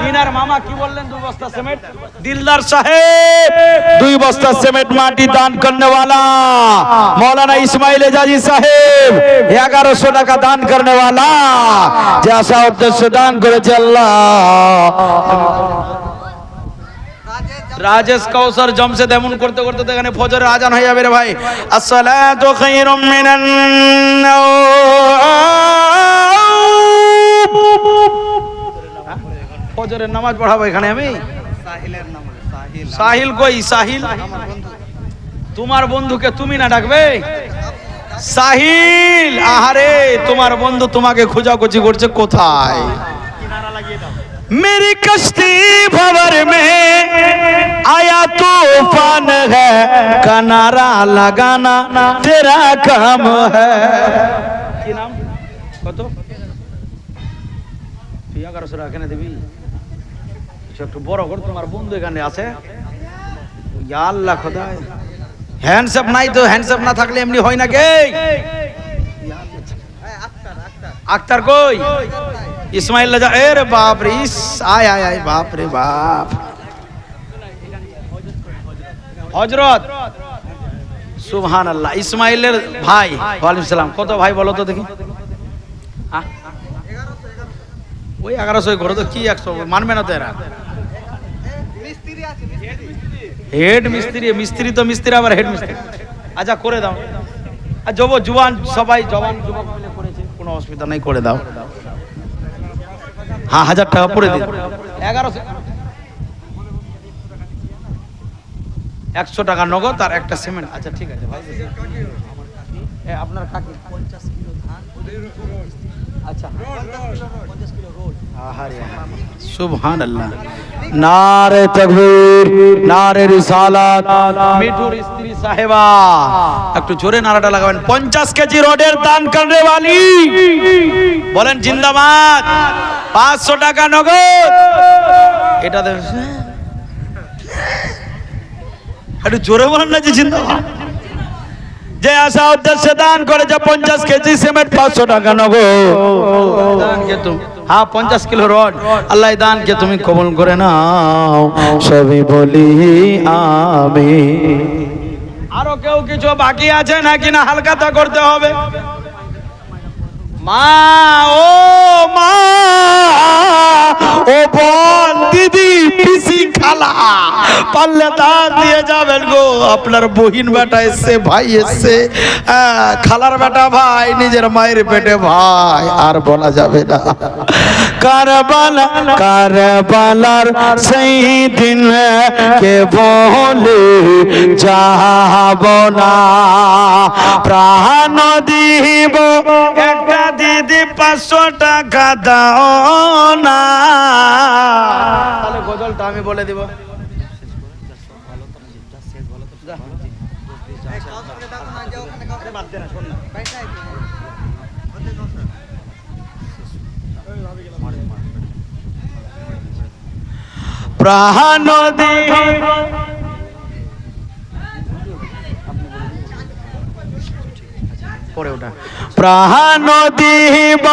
ইনার মামা কি বললেন? 2 বস্তা সিমেন্ট। দিলদার সাহেব 2 বস্তা সিমেন্ট মাটি দান करने वाला मौलाना इस्माइल एजाजी साहेब 1100 টাকা দান करने वाला, जैसा उद्देश्य दान করেছে আল্লাহ। রাজেশ, কৌসর, জমশেদ এমন করতে করতে এখানে ফজরের আজান হয়ে যাবে রে ভাই। আসসালাতু খায়রুম মিনান নাওম। ফজরের নামাজ পড়াবো এখানে আমি। সাহিলের নাম, সাহিল কই? সাহিল তোমার বন্ধুকে তুমি না ডাকবে? সাহিল, আহারে তোমার বন্ধু তোমাকে খোঁজাখুঁজি করছে, কোথায়? কিনারা লাগিয়ে দাও। मेरी कश्ती भंवर में आया तूफान है, किनारा लगाना तेरा काम है। কি নাম কত? তুই 1100 টাকা কেন দিবি? একটু বড় কর, তোমার বন্ধু এখানে আছে। ইয়া আল্লাহ খোদা, হ্যান্ডসঅ্যাপ নাই তো, হ্যান্ডসঅ্যাপ না থাকলে এমনি হয় না কে? আক্তার কই? ইসমাইল রাজা, এ রে বাপ রে, ইস আয় আয় আয়, বাপ রে বাপ। হযরত সুবহানাল্লাহ, ইসমাইলের ভাই। ওয়ালাইকুম সালাম। কত ভাই বলো তো দেখি? ওই 1100 করে তো কি 100 মানবে না তো এরা। হেড মিস্ত্রি, মিস্ত্রি তো মিস্ত্রি আবার হেড মিস্ত্রি। আচ্ছা করে দাও। আর জওয়ান সবাই জওয়ান যুবক মিলে করেছে, কোনো অসুবিধা নাই, করে দাও। হ্যাঁ 1000 টাকা পড়ে দিন। 1100 100 টাকা নগদ আর একটা সিমেন্ট। আচ্ছা ঠিক আছে ভাই। আপনার কাকি 50 কিলো ধান। আচ্ছা 50 কিলো রোড। আহারে সুবহানাল্লাহ, নারে তাকবীর, নারে রিসালাত। মিঠুর স্ত্রী সাহেবা একটু জোরে নারাটা লাগাবেন। 50 কেজি রোডের দান করনে वाली বলেন জিন্দাবাদ। 500 টাকা নগদ। এটা একটু জোরে বলেন না যে জিন্দাবাদ। যে আশা উদ্দেশ্যে দান করেছে 50 কেজি সিমেন্ট, 500 টাকা নগদ। হ্যাঁ 50 কিলো রড, আল্লাহ দানকে তুমি কবুল করে নাও, সবই বলি আমিন। আরো কেউ কিছু বাকি আছে নাকি, না হালকাতা করতে হবে? মা, ও মা, ও বোন, দিদি, পিসি, খালা, পারলে দান দিয়ে যাবেন গো। আপনার বহিন বেটা এসছে, ভাই এসছে, খালার বেটা ভাই, নিজের মায়ের পেটে ভাই, আর বলা যাবে না। কারবালা, কারবালার সেই দিন কে বলে যাব না, প্রাণ দিব একটা দিদি 500 টাকা দাও না। তাহলে গজলটা আমি বলে দিব। প্রাণ দিব, পরে ওটা, প্রাণ দিব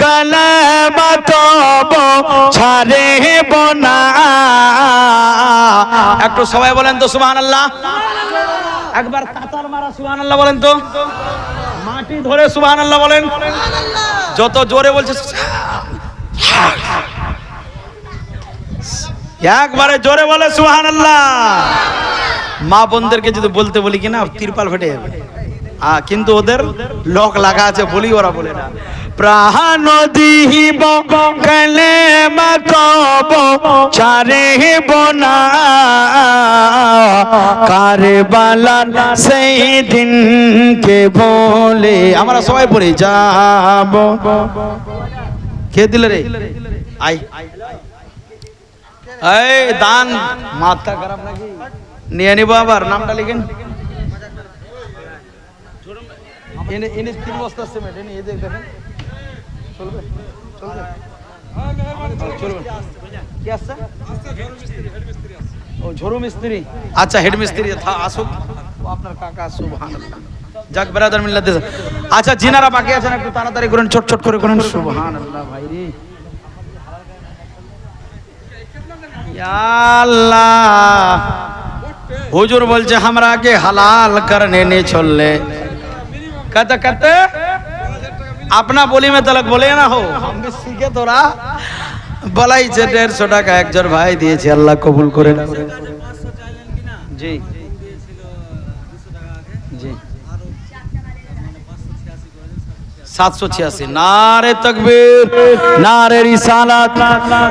কলমা তব ছাড়িব না। একটু সবাই বলেন তো সুবহানাল্লাহ। একবার তাতার মারা সুবহানাল্লাহ বলেন তো। মাটি ধরে সুবহানাল্লাহ বলেন। যত জোরে বলছে একবারে জোরে বলে সুবহানাল্লাহ। মা বোনদেরকে যদি বলতে বলি কিনা তিরপাল ফেটে যাবে, কিন্তু ওদের লক লাগা আছে বলি ওরা বলে না। প্রাণ দিব কলেমা তব ছাড়িব না, কারবালার সেই দিন কে বলে আমরা সবাই পড়ে যাব। কে দিলে রে? আই এই দান, মাথা খারাপ নাকি? নিয়ে নিব আবার, নামটা লিখেন। এনে 3 বস্তা সিমেন্ট এনে এই দেখেন, চলবে চলবে চলবে। কি আছে? ও ঝরু মিস্ত্রি। আচ্ছা হেড মিস্ত্রি আসুক, ও আপনার কাকা। সুবহানাল্লাহ, যাক ব্রাদার মিল্লাত। আচ্ছা জিনারা বাকি আছেন একটু তাড়াতাড়ি করেন, ছোট ছোট করে করেন। সুবহানাল্লাহ ভাই রে, ইয়া আল্লাহ। হুজুর বলছে हमरा के हलाल करने नहीं छोड़ले। कहते कहते अपना बोली में तलक बोले ना हो, हम भी सीखे थोड़ा। বলাই যে 150 টাকা একজন ভাই দিয়েছে, আল্লাহ কবুল করে না। জি জি 786। নারে তাকবীর, নারে রিসালাত।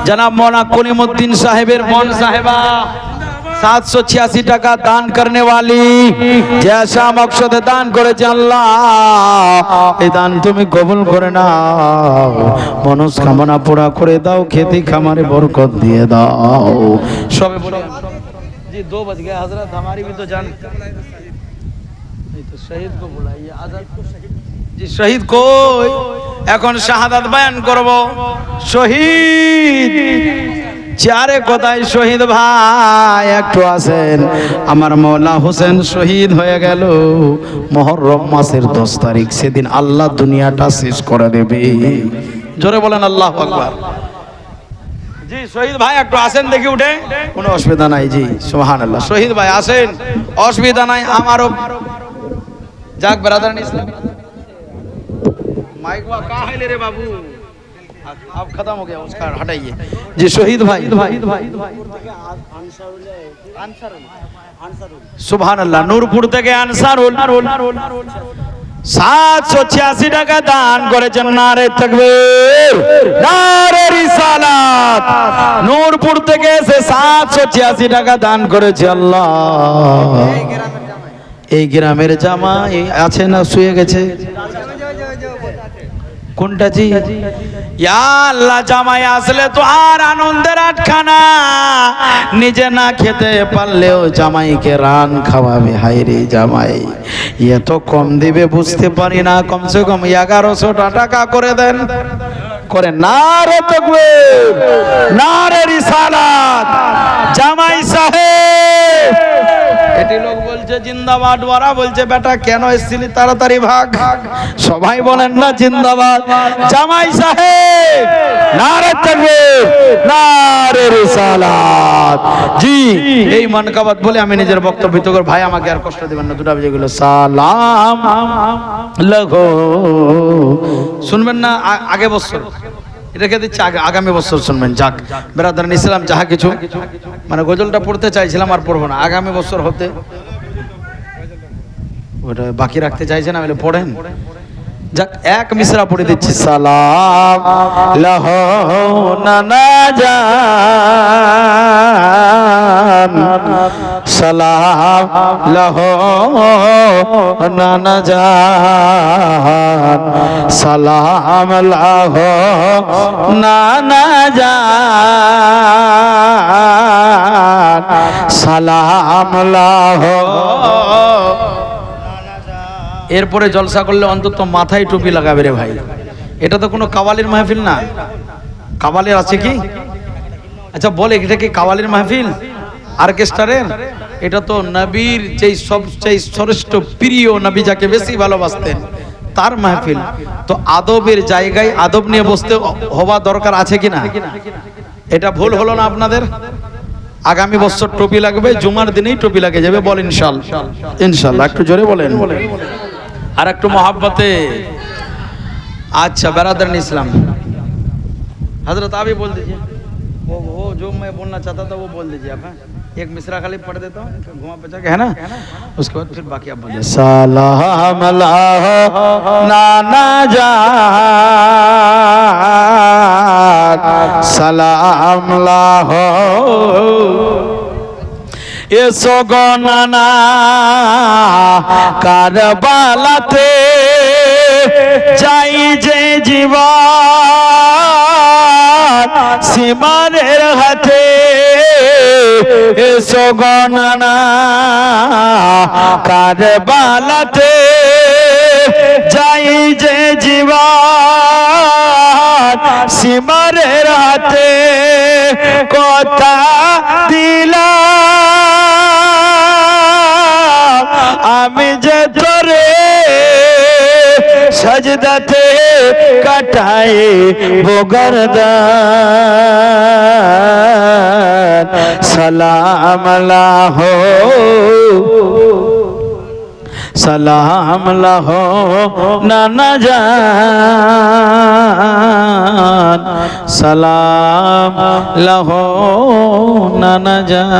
জনাব মওলানা কলিমউদ্দিন সাহেবের বোন সাহেবা 786 টাকা দান করনে वाली जैसा मकसद दान করেছে আল্লাহ এই দান তুমি কবুল করে নাও মনস্কামনা পুরা করে দাও खेती খামারে বরকত দিয়ে দাও সবে বলে जी 2 बज गए हजरत हमारी भी तो जान नहीं तो शहीद को बुलाइए आजाद को जी शहीद को এখন শাহাদাত বয়ান করব শহীদ চারে কোথায় শহীদ ভাই একটু আছেন আমার মওলা হোসেন শহীদ হয়ে গেল মুহররম মাসের 10 তারিখ সেদিন আল্লাহ দুনিয়াটা শেষ করে দেবে জোরে বলেন আল্লাহু আকবার জি শহীদ ভাই একটু আসেন দেখি উঠে কোনো অসুবিধা নাই জি সুবহানাল্লাহ শহীদ ভাই আসেন অসুবিধা নাই আমারও যাক ব্রাদার ইসলাম माइक वा कहाँ है ले रे बाबू अब खत्म हो गया उसका हटाइए जी शहीद भाई सुभान अल्लाह नूरपुर থেকে আনসারুল 786 টাকা দান করেছেন নারে তাকবীর নারে রিসালাত নূরপুর থেকে এসে 786 টাকা দান করেছে আল্লাহ এই গ্রামের জামাই আছে না শুয়ে গেছে কোনটা জি ইয়া আল্লাহ জামাই আসলে তো আর আনন্দের আটখানা নিজে না খেতে পারলেও জামাইকে রান খাওয়াবে হায়রে জামাই এত কম দিবে বুঝতে পারি না কমসে কম 1100 টাকা করে দেন করে নারে তাকবীর নারে রিসালাত জামাই সাহেব এটি লোক বলছে জিন্দাবাদ ওরা বলছে বেটা কেন এসেছিলি তাড়াতাড়ি ভাগ সবাই বলেন না জিন্দাবাদ জামাই সাহেব নারে তাকবীর নারে রিসালাত জি এই মানকাবাত বলে আমি নিজের বক্তব্য তো কর ভাই আমাকে আর কষ্ট দিবেন না দুটা বেজে গেল সালাম লাগো শুনবেন না আগে বছর রেখে দিচ্ছি আগামী বছর শুনবেন যাক ব্রাদারান ইসলাম যাহা কিছু মানে গজলটা পড়তে চাইছিলাম আর পড়বো না আগামী বছর হতে ওটা বাকি রাখতে চাইছেন আমি পড়েন যাক এক মিসরা পড়ে দিচ্ছি সালাম লাহো নানা জান সালাম লাহো নানা জান সালাম লাহো নানা জান সালাম লাহো এরপরে জলসা করলে অন্তত মাথায় টুপি লাগাবে রে ভাই এটা তো কোনো কাওয়ালির মাহফিল না কাওয়ালির আছে কি আচ্ছা বলে এটা কি কাওয়ালির মাহফিল অর্কেস্ট্রারের এটা তো নবীর যেই সবচেয়ে শ্রেষ্ঠ প্রিয় নবী যাকে বেশি ভালোবাসতেন তার মাহফিল তো আদবের জায়গায় আদব নিয়ে বসতে হওয়া দরকার আছে কিনা এটা ভুল হলো না আপনাদের আগামী বছর টুপি লাগবে জুমার দিনেই টুপি লাগে যাবে বল ইনশাআল্লাহ ইনশাআল্লাহ একটু জোরে বলেন আর একটু मोहब्बते अच्छा बरादर इस्लाम हजरत आप ही बोल दीजिए वो जो मैं बोलना चाहता था वो बोल दीजिए आप एक मिसरा खाली पढ़ देता हूँ घुमा पचा के है ना उसके बाद फिर बाकी आप बोलिए सलाम लाहो नाना जान सलाम लाहो এসো গো নানা কারবালাতে যাই যে জীবন সীমানের হাতে এসো গো নানা কারবালাতে যাই যে জীবন সীমানের হাতে কথা দিলাম আমি যে তোরে সজদাতে কাটাই বগরদান সালাম লাহো সালাম লাহো নানা জান সালাম লাহো নানা জান